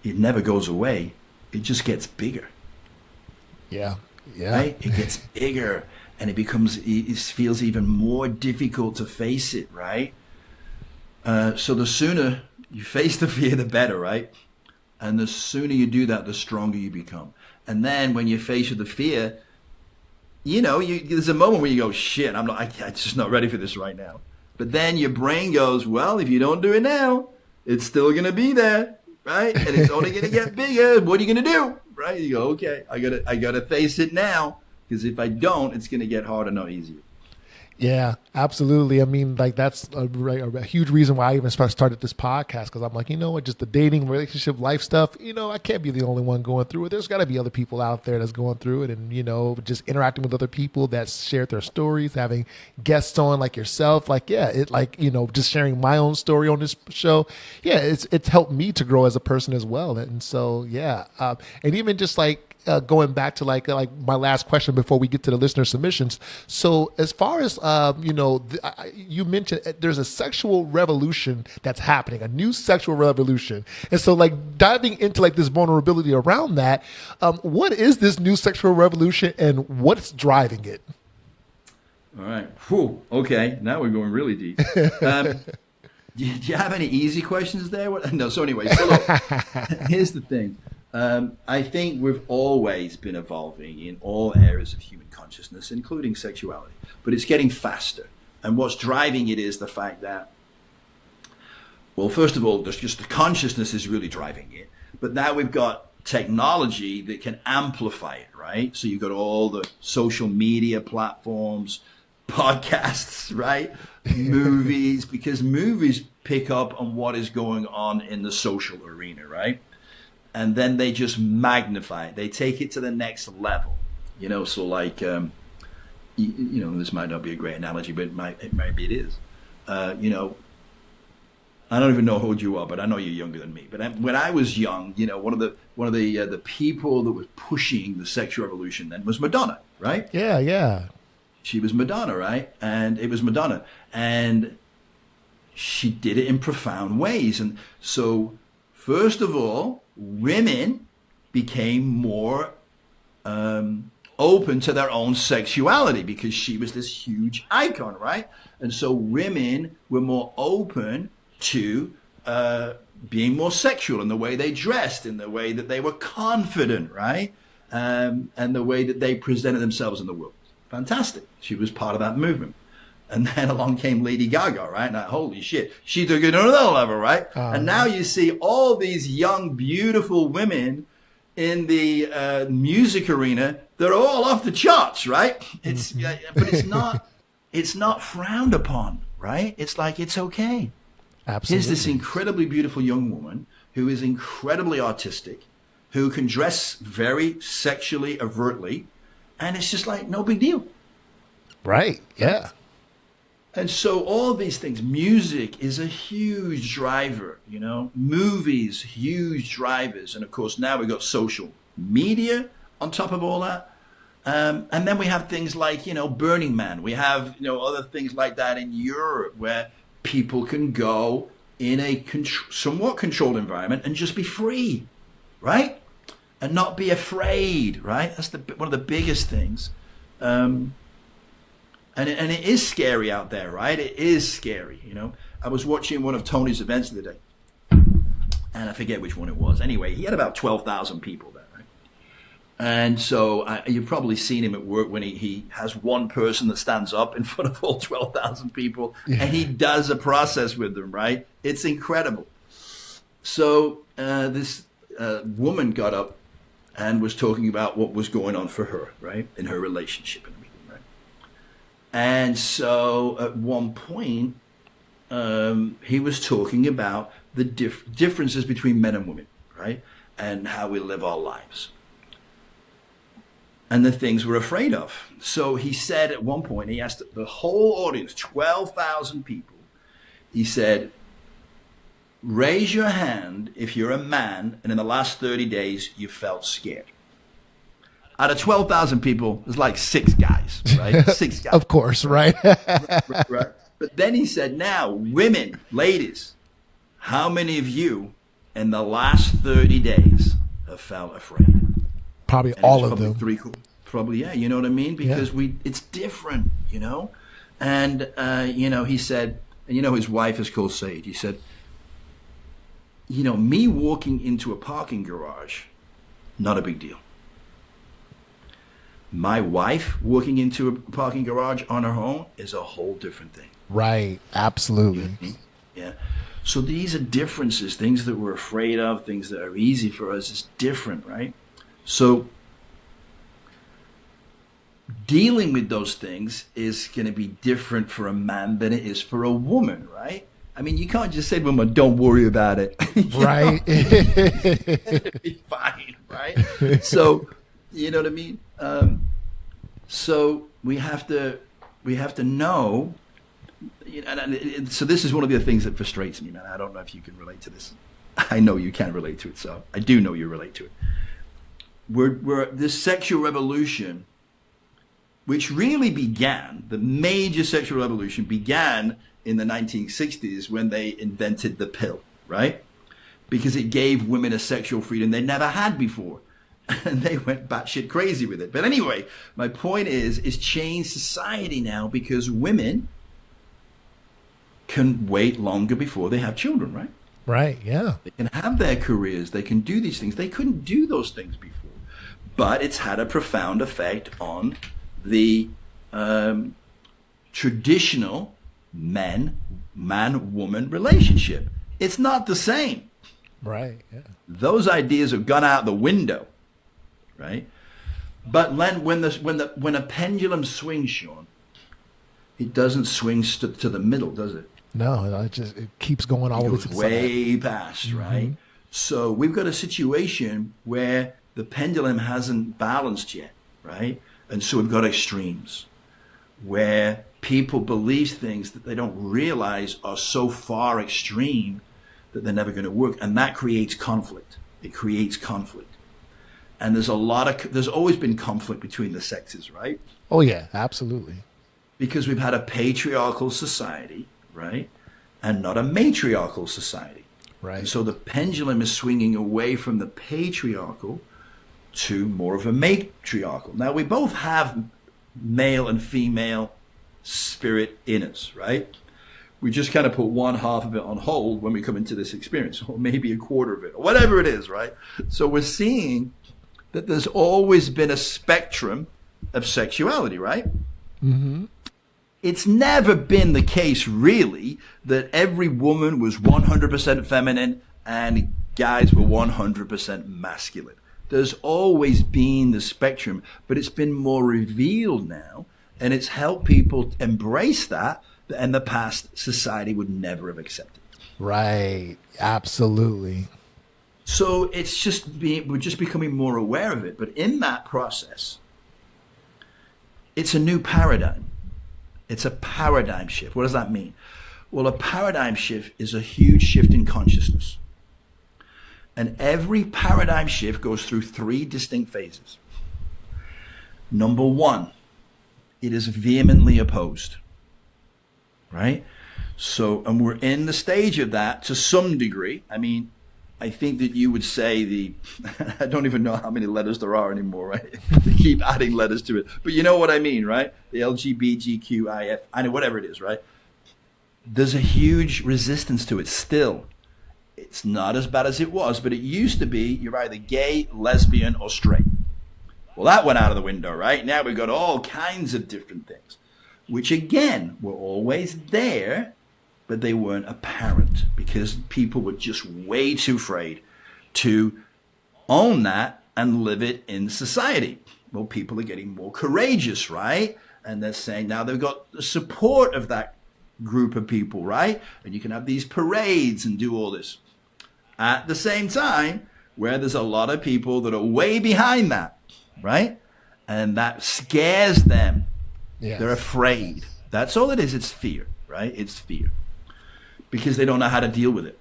it never goes away. It just gets bigger. Yeah. Yeah. Right? It gets bigger, and it feels even more difficult to face it, right? So the sooner you face the fear, the better, right? And the sooner you do that, the stronger you become. And then when you're faced with the fear, you know, there's a moment where you go, shit, I'm just not ready for this right now. But then your brain goes, well, if you don't do it now, it's still going to be there, right? And it's only going to get bigger. What are you going to do? Right? You go, okay, I gotta face it now, because if I don't, it's going to get harder, not easier. Yeah, absolutely. I mean, like that's a huge reason why I even started this podcast, because I'm like, you know what, just the dating, relationship, life stuff, you know, I can't be the only one going through it. There's got to be other people out there that's going through it, and, you know, just interacting with other people that shared their stories, having guests on like yourself, like, yeah, it like, you know, just sharing my own story on this show. Yeah, it's helped me to grow as a person as well. And so, yeah. And even just like, going back to like my last question before we get to the listener submissions. So as far as, you know, you mentioned there's a sexual revolution that's happening, a new sexual revolution. And so like diving into like this vulnerability around that, what is this new sexual revolution and what's driving it? All right. Whew. Okay. Now we're going really deep. Do you have any easy questions there? No. So anyway, so look, here's the thing. I think we've always been evolving in all areas of human consciousness, including sexuality, but it's getting faster. And what's driving it is the fact that, well, first of all, there's just the consciousness is really driving it. But now we've got technology that can amplify it, right? So you've got all the social media platforms, podcasts, right? Movies, because movies pick up on what is going on in the social arena, right? And then they just magnify it. They take it to the next level, you know. So like, you know, this might not be a great analogy, but maybe it is. You know, I don't even know how old you are, but I know you're younger than me. But when I was young, you know, one of the people that was pushing the sexual revolution then was Madonna, right? Yeah, yeah. She was Madonna, right? And it was Madonna, and she did it in profound ways. And so, first of all, women became more open to their own sexuality because she was this huge icon, right? And so women were more open to being more sexual in the way they dressed, in the way that they were confident, right? And the way that they presented themselves in the world. Fantastic. She was part of that movement. And then along came Lady Gaga, right? Now, holy shit, she took it to another level, right? And now you see all these young, beautiful women in the music arena. They're all off the charts, right? But it's not frowned upon, right? It's like, it's okay. Absolutely. Here's this incredibly beautiful young woman who is incredibly artistic, who can dress very sexually overtly, and it's just like no big deal. Right, yeah. And so all these things, music is a huge driver, you know, movies, huge drivers. And of course, now we've got social media on top of all that. And then we have things like, you know, Burning Man. We have, you know, other things like that in Europe where people can go in a somewhat controlled environment and just be free, right? And not be afraid, right? That's one of the biggest things. And it is scary out there, right? It is scary, you know. I was watching one of Tony's events the other day, and I forget which one it was. Anyway, he had about 12,000 people there, right? And so you've probably seen him at work when he has one person that stands up in front of all 12,000 people, and he does a process with them, right? It's incredible. So this woman got up and was talking about what was going on for her, right, in her relationship and everything, right? And so at one point, he was talking about the differences between men and women, right, and how we live our lives and the things we're afraid of. So he said at one point, he asked the whole audience, 12,000 people, he said, raise your hand if you're a man and in the last 30 days you felt scared. Out of 12,000 people, there's like 6 guys, right? 6 guys. Of course, right? Right. But then he said, now, women, ladies, how many of you in the last 30 days have felt afraid? Probably And all it's of probably them. Probably, yeah, you know what I mean? Because it's different, you know? And, you know, he said, and you know his wife is called Sage. He said, you know, me walking into a parking garage, not a big deal. My wife walking into a parking garage on her own is a whole different thing. Right, absolutely. Yeah. So these are differences, things that we're afraid of, things that are easy for us is different, right? So dealing with those things is going to be different for a man than it is for a woman, right? I mean, you can't just say to a woman, don't worry about it. Right. It'll be fine, right? So, you know what I mean? So we have to know, you know, so this is one of the things that frustrates me, man. I don't know if you can relate to this. I know you can relate to it, so I do know you relate to it. We're this sexual revolution, which really began, the major sexual revolution began in the 1960s when they invented the pill, right? Because it gave women a sexual freedom they never had before. And they went batshit crazy with it. But anyway, my point is, it's changed society now because women can wait longer before they have children, right? Right, yeah. They can have their careers. They can do these things. They couldn't do those things before. But it's had a profound effect on the traditional man-woman relationship. It's not the same. Right, yeah. Those ideas have gone out the window. Right, but when a pendulum swings, Sean, it doesn't swing to the middle, does it? No, it keeps going all the way to the way past, right? So we've got a situation where the pendulum hasn't balanced yet, right? And so we've got extremes. where people believe things that they don't realize are so far extreme that they're never going to work. And that creates conflict. It creates conflict. And there's always been conflict between the sexes, right? Oh, yeah, absolutely. Because we've had a patriarchal society, right? And not a matriarchal society. Right. And so the pendulum is swinging away from the patriarchal to more of a matriarchal. Now, we both have male and female spirit in us, right? We just kind of put one half of it on hold when we come into this experience, or maybe a quarter of it, or whatever it is, right? So we're seeing that there's always been a spectrum of sexuality, right? Mm-hmm. It's never been the case, really, that every woman was 100% feminine and guys were 100% masculine. There's always been the spectrum, but it's been more revealed now, and it's helped people embrace that in the past society would never have accepted. Right. Absolutely. So we're just becoming more aware of it. But in that process, it's a new paradigm. It's a paradigm shift. What does that mean? Well, a paradigm shift is a huge shift in consciousness. And every paradigm shift goes through 3 distinct phases. Number 1, it is vehemently opposed. Right? So, and we're in the stage of that to some degree. I mean, I think that you would say I don't even know how many letters there are anymore, right? They keep adding letters to it. But you know what I mean, right? The LGBTQIF, I know, whatever it is, right? There's a huge resistance to it still. It's not as bad as it was, but it used to be you're either gay, lesbian, or straight. Well, that went out of the window, right? Now we've got all kinds of different things, which again were always there, but they weren't apparent because people were just way too afraid to own that and live it in society. Well, people are getting more courageous, right? And they're saying now they've got the support of that group of people, right? And you can have these parades and do all this. At the same time, where there's a lot of people that are way behind that, right? And that scares them. Yes. They're afraid. That's all it is. It's fear, right? It's fear. Because they don't know how to deal with it,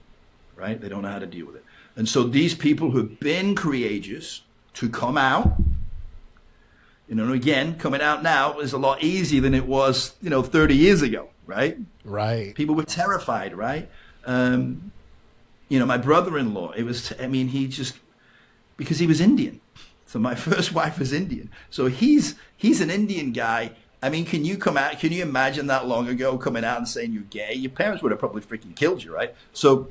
right? They don't know how to deal with it. And so these people who've been courageous to come out, again, coming out now is a lot easier than it was, 30 years ago, right? Right. People were terrified, right? My brother-in-law, because he was Indian. So my first wife was Indian. So he's an Indian guy. I mean, can you imagine that long ago coming out and saying you're gay? Your parents would have probably freaking killed you, right? So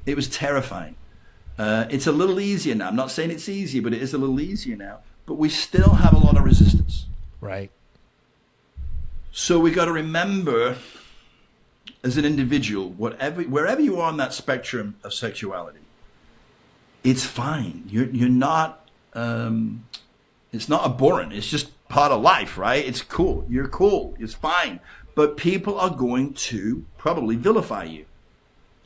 it was terrifying. It's a little easier now. I'm not saying it's easy, but it is a little easier now. But we still have a lot of resistance. Right. So we got to remember, as an individual, wherever you are on that spectrum of sexuality, it's fine. You're not. It's not abhorrent. It's just part of life, right? It's cool. You're cool. It's fine. But people are going to probably vilify you.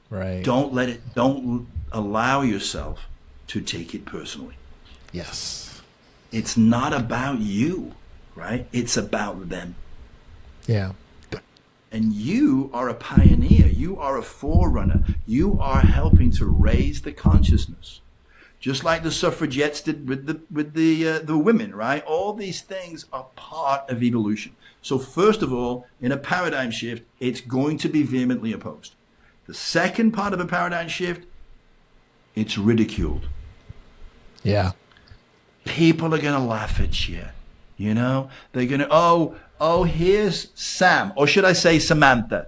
Right. Don't allow yourself to take it personally. Yes. It's not about you, right? It's about them. Yeah. And you are a pioneer. You are a forerunner. You are helping to raise the consciousness. Just like the suffragettes did with the women, right? All these things are part of evolution. So first of all, in a paradigm shift, it's going to be vehemently opposed. The second part of a paradigm shift, it's ridiculed. Yeah. People are going to laugh at you. They're going to, here's Sam. Or should I say Samantha?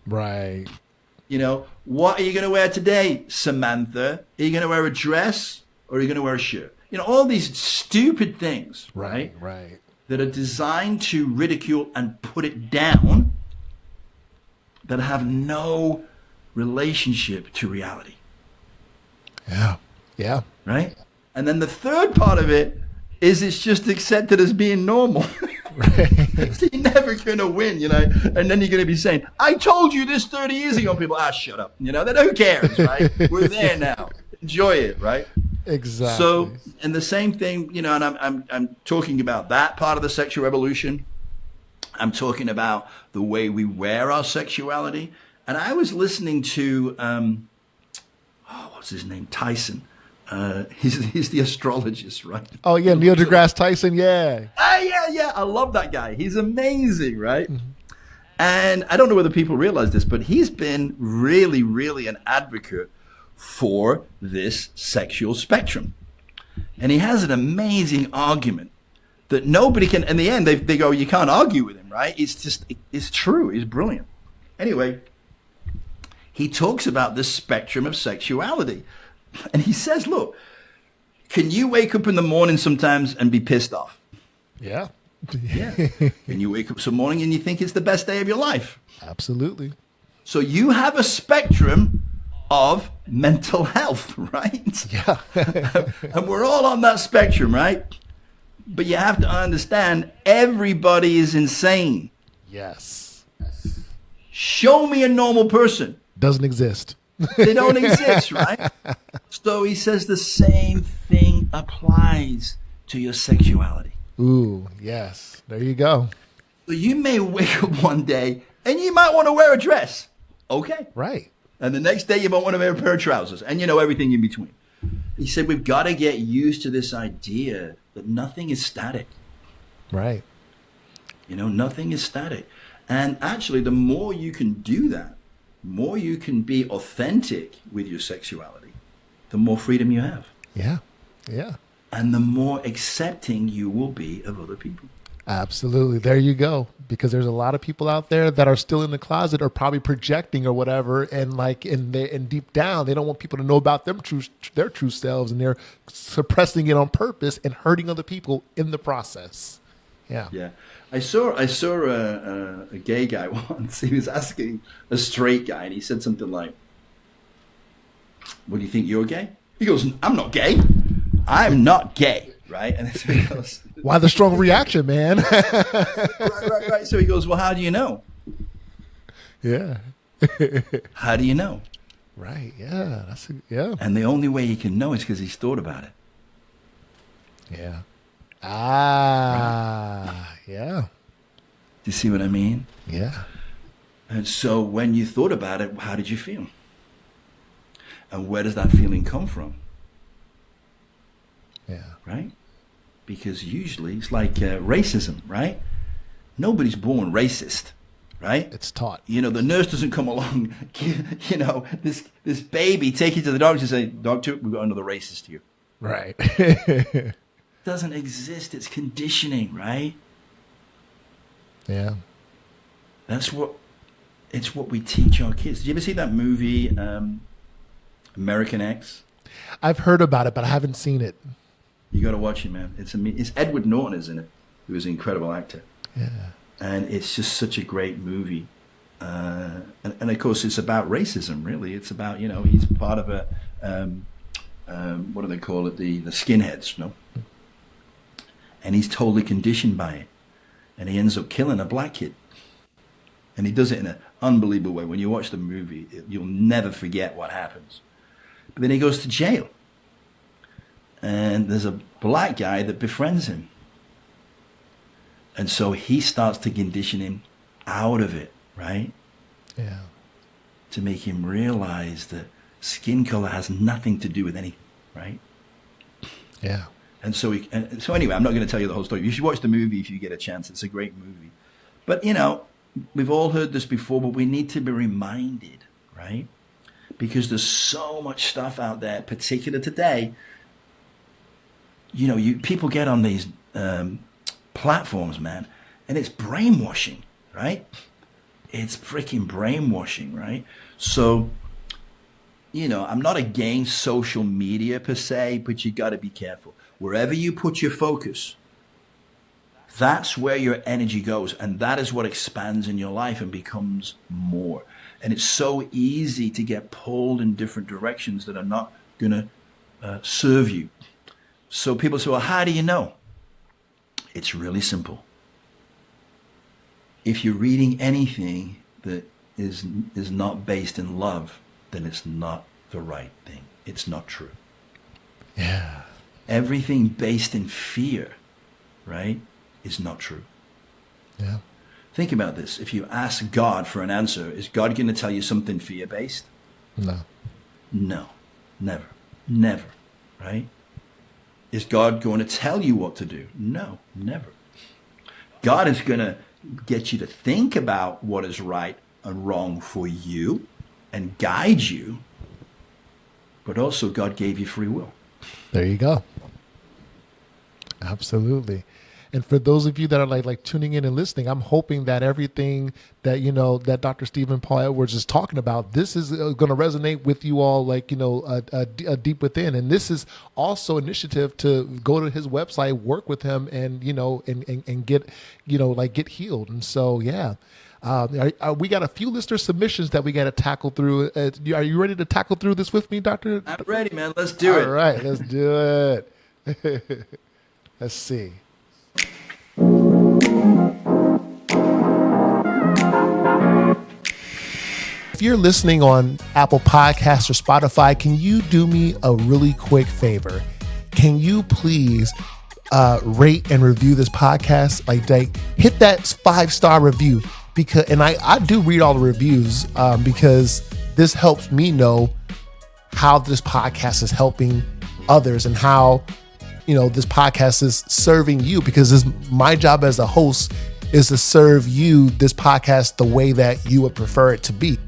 Right. What are you going to wear today, Samantha? Are you going to wear a dress or are you going to wear a shirt? All these stupid things, right? Right. That are designed to ridicule and put it down, that have no relationship to reality. Yeah. Yeah. Right? And then the third part of it is it's just accepted as being normal. Right. So you're never going to win, and then you're going to be saying, I told you this 30 years ago. People, shut up. Then who cares, right? We're there now. Enjoy it, right? Exactly. So, and the same thing, and I'm talking about that part of the sexual revolution. I'm talking about the way we wear our sexuality. And I was listening to, what's his name? Tyson. He's the astrologist, right? Oh, yeah. Neil deGrasse Tyson. Yeah. Yeah. I love that guy. He's amazing, right? Mm-hmm. And I don't know whether people realize this, but he's been really, really an advocate for this sexual spectrum. And he has an amazing argument that nobody can, in the end, they go, you can't argue with him, right? It's true. He's brilliant. Anyway, he talks about this spectrum of sexuality. And he says, look, can you wake up in the morning sometimes and be pissed off? Yeah. Yeah. And you wake up some morning and you think it's the best day of your life. Absolutely. So you have a spectrum of mental health, right? Yeah. And we're all on that spectrum, right? But you have to understand, everybody is insane. Yes. Show me a normal person. Doesn't exist. They don't exist, right? So he says the same thing applies to your sexuality. Ooh, yes. There you go. So you may wake up one day and you might want to wear a dress. Okay. Right. And the next day you might want to wear a pair of trousers and, everything in between. He said, we've got to get used to this idea that nothing is static. Right. Nothing is static. And actually, the more you can do that, more you can be authentic with your sexuality, the more freedom you have. Yeah. Yeah. And the more accepting you will be of other people. Absolutely. There you go. Because there's a lot of people out there that are still in the closet or probably projecting or whatever. And deep down, they don't want people to know about their true selves. And they're suppressing it on purpose and hurting other people in the process. Yeah. Yeah. I saw a gay guy once. He was asking a straight guy and he said something like, what do you think, you're gay? He goes, I'm not gay. I'm not gay. Right? And so he goes, why the strong reaction, man? Right. So he goes, well, how do you know? Yeah. How do you know? Right. Yeah. Yeah. And the only way he can know is because he's thought about it. Yeah. Right. Yeah. Do you see what I mean? Yeah. And so when you thought about it, how did you feel? And where does that feeling come from? Yeah. Right? Because usually it's like racism, right? Nobody's born racist, right? It's taught. The nurse doesn't come along, this baby, take it to the doctor and say, doctor, we've got another racist here. Right. Doesn't exist. It's conditioning, right? Yeah. It's what we teach our kids. Did you ever see that movie, American X? I've heard about it, but I haven't seen it. You got to watch it, man. It's Edward Norton is in it, who is an incredible actor. Yeah. And it's just such a great movie. And of course, it's about racism, really. It's about, he's part of a, what do they call it? The skinheads, And he's totally conditioned by it. And he ends up killing a black kid. And he does it in an unbelievable way. When you watch the movie, you'll never forget what happens. But then he goes to jail. And there's a black guy that befriends him. And so he starts to condition him out of it, right? Yeah. To make him realize that skin color has nothing to do with anything, right? Yeah. And so anyway, I'm not going to tell you the whole story. You should watch the movie if you get a chance. It's a great movie. But, we've all heard this before, but we need to be reminded, right? Because there's so much stuff out there, particularly today. People get on these platforms, man, and it's brainwashing, right? It's freaking brainwashing, right? So, I'm not against social media per se, but you got to be careful. Wherever you put your focus, that's where your energy goes. And that is what expands in your life and becomes more. And it's so easy to get pulled in different directions that are not going to serve you. So people say, well, how do you know? It's really simple. If you're reading anything that is not based in love, then it's not the right thing. It's not true. Yeah. Everything based in fear, right, is not true. Yeah. Think about this. If you ask God for an answer, is God going to tell you something fear-based? No. No, never, never, right? Is God going to tell you what to do? No, never. God is going to get you to think about what is right and wrong for you and guide you, but also God gave you free will. There you go. Absolutely. And for those of you that are like tuning in and listening, I'm hoping that everything that, that Dr. Stephen Paul Edwards is talking about, this is going to resonate with you all, deep within. And this is also initiative to go to his website, work with him, and get, get healed. And so, yeah. We got a few listener submissions that we got to tackle through. Are you ready to tackle through this with me, Doctor? I'm ready, man. Let's do it. All right, let's do it. Let's see. If you're listening on Apple Podcasts or Spotify, can you do me a really quick favor? Can you please rate and review this podcast? Like hit that 5-star review, because I do read all the reviews because this helps me know how this podcast is helping others and how this podcast is serving you, because my job as a host is to serve you this podcast the way that you would prefer it to be.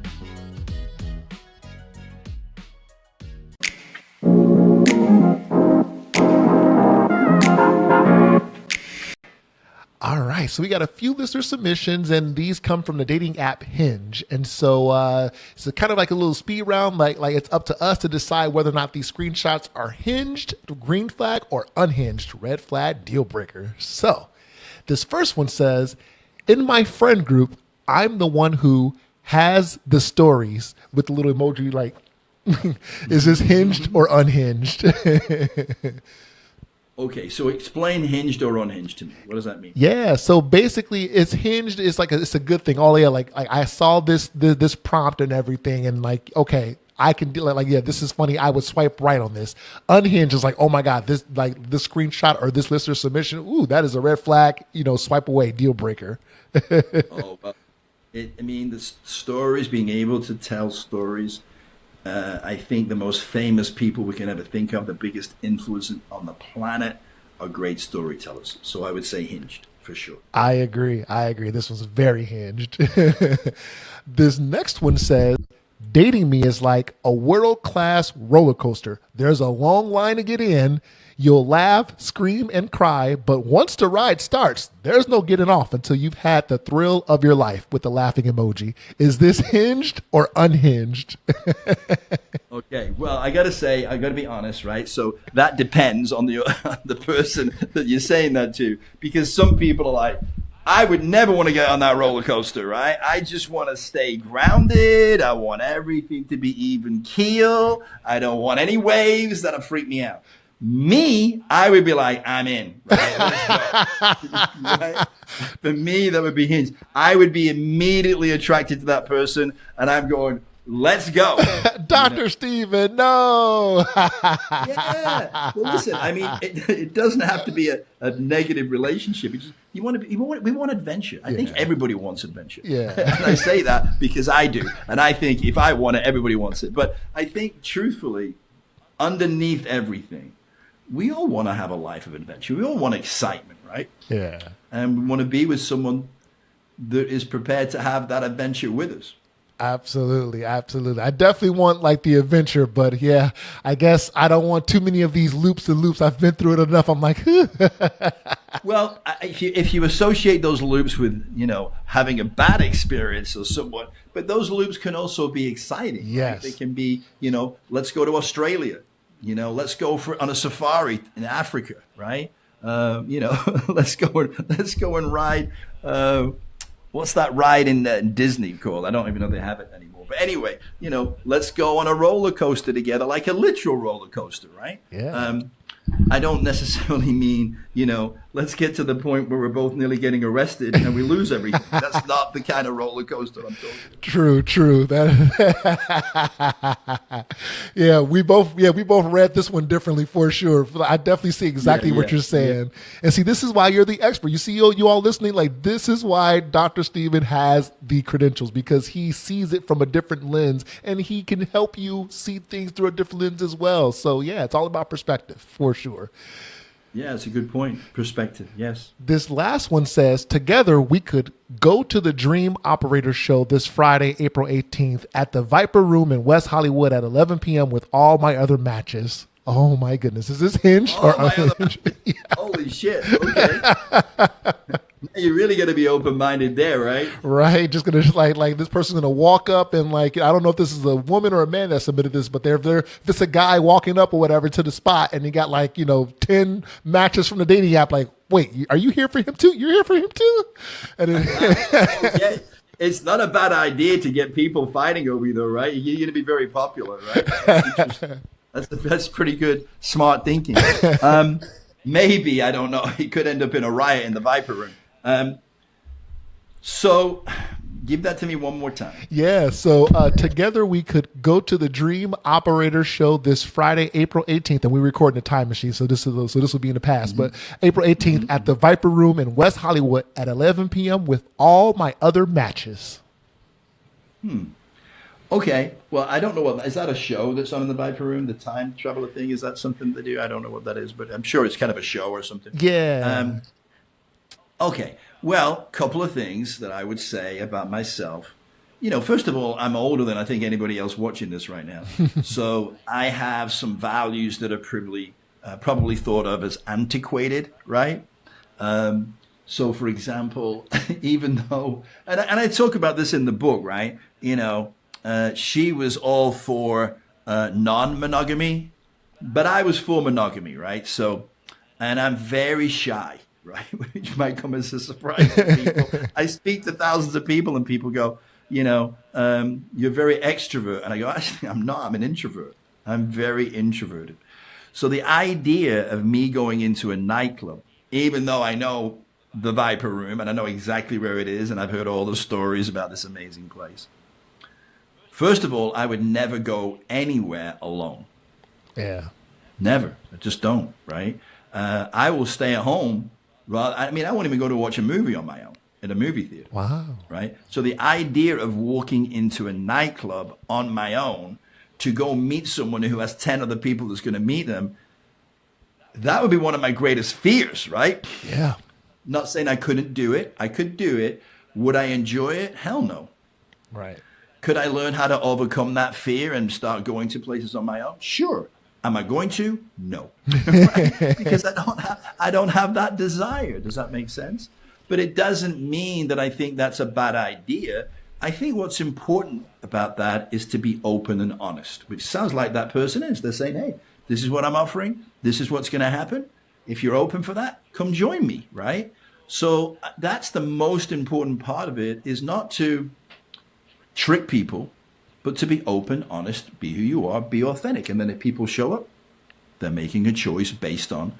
All right, so we got a few listener submissions, and these come from the dating app Hinge. And so it's kind of like a little speed round, like it's up to us to decide whether or not these screenshots are hinged, green flag, or unhinged, red flag, deal breaker. So this first one says, in my friend group, I'm the one who has the stories, with the little emoji like, is this hinged or unhinged? Okay, so explain hinged or unhinged to me. What does that mean? Yeah, so basically, it's hinged. It's like it's a good thing. All like I saw this prompt and everything, and like, okay, I can do yeah, this is funny. I would swipe right on this. Unhinged is like, oh my god, this screenshot or this listener submission. Ooh, that is a red flag. Swipe away, deal breaker. Oh, well, the stories, being able to tell stories. I think the most famous people we can ever think of, the biggest influence on the planet, are great storytellers. So I would say hinged for sure. I agree. This was very hinged. This next one says, dating me is like a world-class roller coaster. There's a long line to get in. You'll laugh, scream, and cry, but once the ride starts, there's no getting off until you've had the thrill of your life, with the laughing emoji. Is this hinged or unhinged? Okay, well, I got to be honest, right? So that depends on the person that you're saying that to, because some people are like, I would never want to get on that roller coaster, right? I just want to stay grounded. I want everything to be even keel. I don't want any waves that'll freak me out. Me, I would be like, I'm in. Right? Let's go. Right? For me, that would be hinged. I would be immediately attracted to that person, and I'm going, let's go. Dr. Stephen, no. Yeah. Well, listen, it doesn't have to be a negative relationship. We want adventure. I think everybody wants adventure. Yeah. And I say that because I do. And I think if I want it, everybody wants it. But I think, truthfully, underneath everything, we all want to have a life of adventure. We all want excitement, right? Yeah. And we want to be with someone that is prepared to have that adventure with us. Absolutely. I definitely want like the adventure, but yeah, I guess I don't want too many of these loops and loops. I've been through it enough. I'm like, well, if you associate those loops with, having a bad experience or someone, but those loops can also be exciting. Yes. Right? They can be, let's go to Australia, let's go on a safari in Africa, right? Let's go and ride. What's that ride in Disney called? I don't even know they have it anymore. But anyway, let's go on a roller coaster together, like a literal roller coaster, right? Yeah. I don't necessarily mean, let's get to the point where we're both nearly getting arrested and we lose everything. That's not the kind of roller coaster I'm talking about. True. We both read this one differently for sure. I definitely see exactly what you're saying. And see, this is why you're the expert. You see, you all listening, like, this is why Dr. Steven has the credentials, because he sees it from a different lens and he can help you see things through a different lens as well. So yeah, it's all about perspective for sure. Yeah, it's a good point. Perspective, yes. This last one says, together we could go to the Dream Operator show this Friday, April 18th at the Viper Room in West Hollywood at 11 p.m. with all my other matches. Oh my goodness. Is this Hinge or Unhinged? Yeah. Holy shit. Okay. You're really going to be open-minded there, right? Right. Just going to like this person's going to walk up and like, I don't know if this is a woman or a man that submitted this, but if it's a guy walking up or whatever to the spot and he got 10 matches from the dating app. Like, wait, are you here for him too? You're here for him too? And then, okay. It's not a bad idea to get people fighting over you though, right? You're going to be very popular, right? That's pretty good, smart thinking. Maybe, I don't know. He could end up in a riot in the Viper Room. So give that to me one more time. Yeah. So together we could go to the Dream Operator show this Friday, April 18th, and we record in a time machine. So this will be in the past, but April 18th at the Viper Room in West Hollywood at 11 p.m. with all my other matches. Okay. Well, I don't know is that a show that's on in the Viper Room? The time traveler thing? Is that something they do? I don't know what that is, but I'm sure it's kind of a show or something. Yeah. Okay. Well, couple of things that I would say about myself. First of all, I'm older than I think anybody else watching this right now. So I have some values that are probably thought of as antiquated, right? So, for example, even though, and I talk about this in the book, right? She was all for non-monogamy, but I was for monogamy, right? So, and I'm very shy, right? Which might come as a surprise to people. I speak to thousands of people and people go, you're very extrovert. And I go, actually, I'm not. I'm an introvert. I'm very introverted. So the idea of me going into a nightclub, even though I know the Viper Room and I know exactly where it is and I've heard all the stories about this amazing place. First of all, I would never go anywhere alone. Yeah. Never. I just don't, right? I will stay at home. I won't even go to watch a movie on my own in a movie theater. Wow. Right? So the idea of walking into a nightclub on my own to go meet someone who has 10 other people that's going to meet them, that would be one of my greatest fears, right? Yeah. Not saying I couldn't do it. I could do it. Would I enjoy it? Hell no. Right. Could I learn how to overcome that fear and start going to places on my own? Sure. Am I going to? No. Right? Because I don't have that desire. Does that make sense? But it doesn't mean that I think that's a bad idea. I think what's important about that is to be open and honest, which sounds like that person is. They're saying, hey, this is what I'm offering. This is what's going to happen. If you're open for that, come join me, right? So that's the most important part of it, is not to trick people, but to be open, honest, be who you are, be authentic. And then if people show up, they're making a choice based on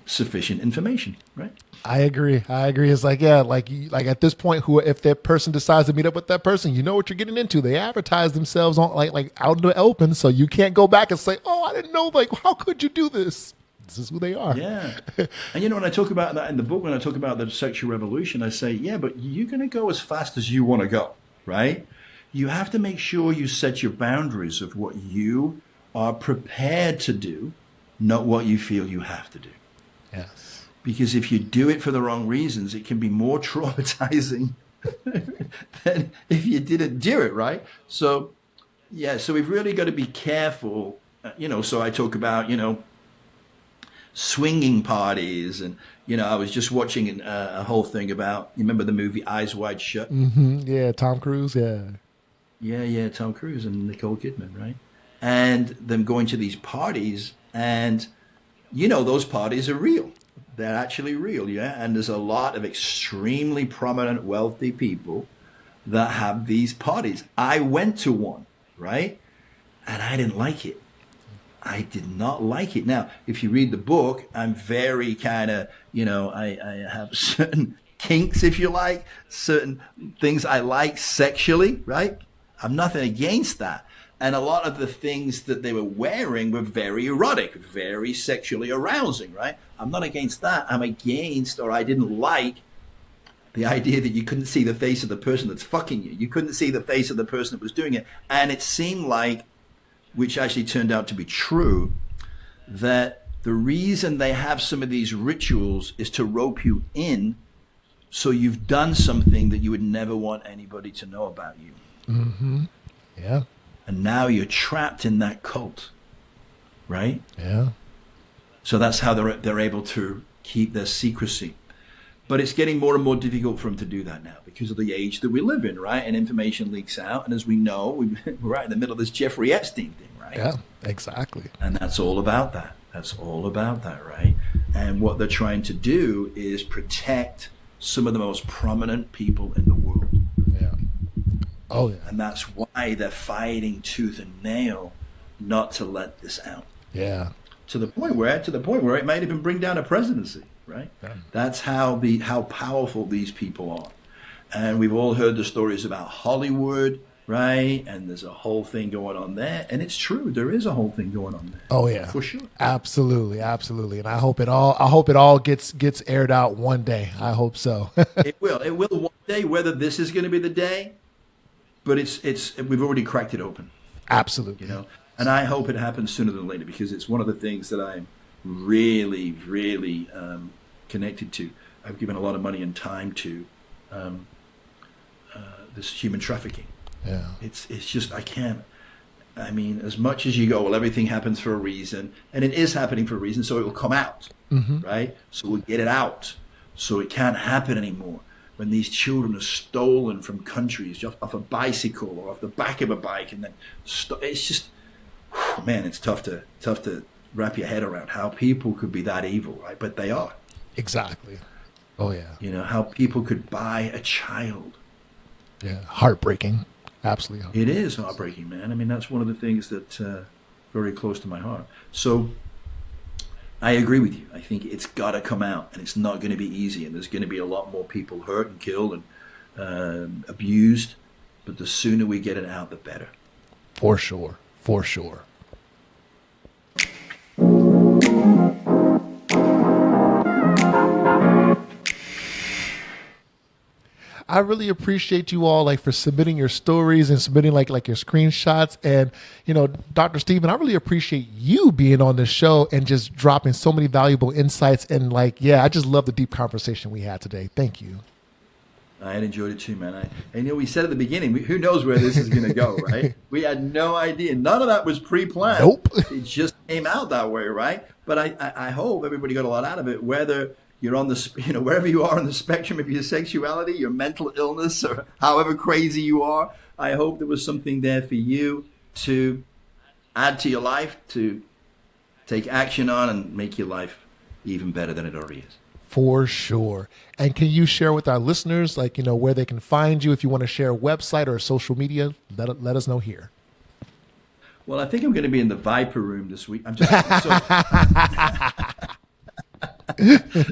sufficient information, right? I agree. It's like, yeah, like at this point, if that person decides to meet up with that person, you know what you're getting into. They advertise themselves on like out in the open, so you can't go back and say, oh, I didn't know, like, how could you do this? This is who they are. Yeah. And when I talk about that in the book, when I talk about the sexual revolution, I say, yeah, but you're going to go as fast as you want to go, right? You have to make sure you set your boundaries of what you are prepared to do, not what you feel you have to do. Yes. Because if you do it for the wrong reasons, it can be more traumatizing than if you didn't do it, right? So, yeah, so we've really got to be careful. So I talk about, swinging parties. And, I was just watching a whole thing about, you remember the movie Eyes Wide Shut? Mm-hmm. Yeah, Tom Cruise, yeah. Yeah, Tom Cruise and Nicole Kidman, right? And them going to these parties, and, those parties are real. They're actually real, yeah? And there's a lot of extremely prominent, wealthy people that have these parties. I went to one, right? And I didn't like it. I did not like it. Now, if you read the book, I'm very kind of, I have certain kinks, if you like, certain things I like sexually, right? I'm nothing against that. And a lot of the things that they were wearing were very erotic, very sexually arousing, right? I'm not against that. I'm against, or I didn't like, the idea that you couldn't see the face of the person that's fucking you. You couldn't see the face of the person that was doing it. And it seemed like, which actually turned out to be true, that the reason they have some of these rituals is to rope you in so you've done something that you would never want anybody to know about you. Mm-hmm. Yeah. And now you're trapped in that cult, right? Yeah. So that's how they're able to keep their secrecy. But it's getting more and more difficult for them to do that now because of the age that we live in, right? And information leaks out. And as we know, we're right in the middle of this Jeffrey Epstein thing, right? Yeah, exactly. And that's all about that. That's all about that, right? And what they're trying to do is protect some of the most prominent people in the world. Yeah. Oh, yeah. And that's why they're fighting tooth and nail not to let this out. Yeah. To the point where it might even bring down a presidency, right? Yeah. That's how powerful these people are. And we've all heard the stories about Hollywood, right? And there's a whole thing going on there. And it's true, there is a whole thing going on there. Oh yeah. For sure. Absolutely, absolutely. And I hope it all gets aired out one day. I hope so. It will one day, whether this is going to be the day, but we've already cracked it open. Absolutely. And I hope it happens sooner than later because it's one of the things that I'm really, really connected to. I've given a lot of money and time to this human trafficking. Yeah. It's just, I can't. I mean, as much as you go, well, everything happens for a reason, and it is happening for a reason, so it will come out, right? So we'll get it out, so it can't happen anymore. When these children are stolen from countries just off a bicycle or off the back of a bike, and then it's just, man, it's tough to wrap your head around how people could be that evil, right? But they are. Exactly. Oh yeah. How people could buy a child. Yeah, heartbreaking. Absolutely. It is heartbreaking, man. I mean, that's one of the things that's very close to my heart. So I agree with you. I think it's got to come out, and it's not going to be easy, and there's going to be a lot more people hurt and killed and abused, but the sooner we get it out, the better. For sure. For sure. I really appreciate you all for submitting your stories and submitting like your screenshots. And, Dr. Stephen, I really appreciate you being on the show and just dropping so many valuable insights. And I just love the deep conversation we had today. Thank you. I had enjoyed it too, man. We said at the beginning, who knows where this is going to go, right? We had no idea. None of that was pre-planned. Nope. It just came out that way, right? But I hope everybody got a lot out of it, whether you're on the, wherever you are on the spectrum of your sexuality, your mental illness, or however crazy you are. I hope there was something there for you to add to your life, to take action on and make your life even better than it already is. For sure. And can you share with our listeners, where they can find you? If you want to share a website or social media, let us know here. Well, I think I'm going to be in the Viper room this week. I'm just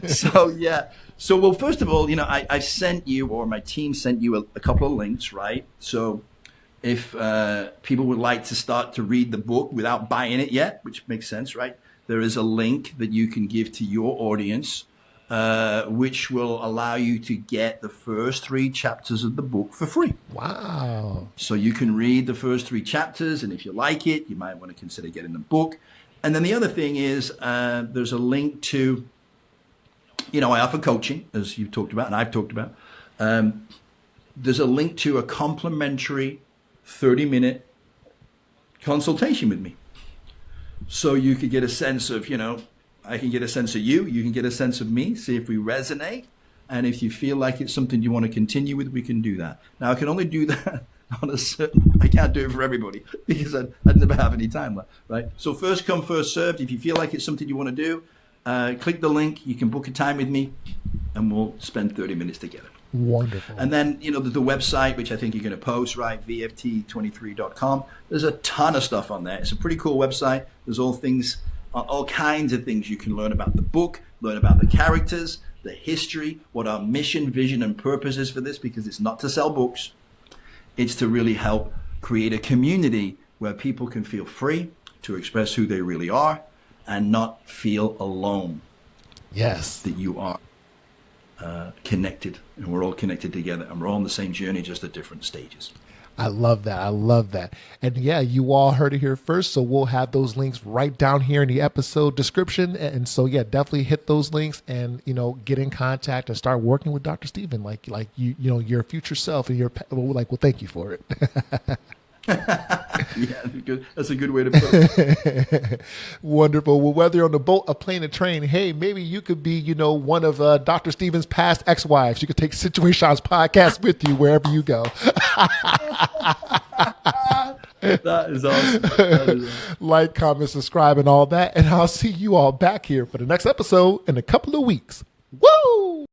so yeah. So, well, first of all, I sent you, or my team sent you a couple of links, right? So if people would like to start to read the book without buying it yet, which makes sense, right? There is a link that you can give to your audience, which will allow you to get the first 3 chapters of the book for free. Wow. So you can read the first 3 chapters, and if you like it, you might want to consider getting the book. And then the other thing is there's a link to, I offer coaching, as you've talked about and I've talked about. There's a link to a complimentary 30-minute consultation with me. So you could get a sense of, I can get a sense of you can get a sense of me, see if we resonate. And if you feel like it's something you want to continue with, we can do that. Now, I can only do that on I can't do it for everybody because I'd never have any time left, right? So first come, first served. If you feel like it's something you want to do, click the link. You can book a time with me, and we'll spend 30 minutes together. Wonderful. And then, the website, which I think you're going to post, right? VFT23.com. There's a ton of stuff on there. It's a pretty cool website. There's all kinds of things you can learn about the book, learn about the characters, the history, what our mission, vision, and purpose is for this, because it's not to sell books. It's to really help create a community where people can feel free to express who they really are and not feel alone. Yes. That you are connected, and we're all connected together, and we're all on the same journey, just at different stages. I love that. I love that. And yeah, you all heard it here first. So we'll have those links right down here in the episode description. And so, yeah, definitely hit those links and, get in contact and start working with Dr. Stephen, like your future self, and well, thank you for it. Yeah, that's a good way to put it. Wonderful. Well, whether you're on the boat, a plane, a train, hey, maybe you could be, one of Dr. Stephen's past ex-wives. You could take Situations podcast with you wherever you go. That is awesome. Like, comment, subscribe, and all that. And I'll see you all back here for the next episode in a couple of weeks. Woo!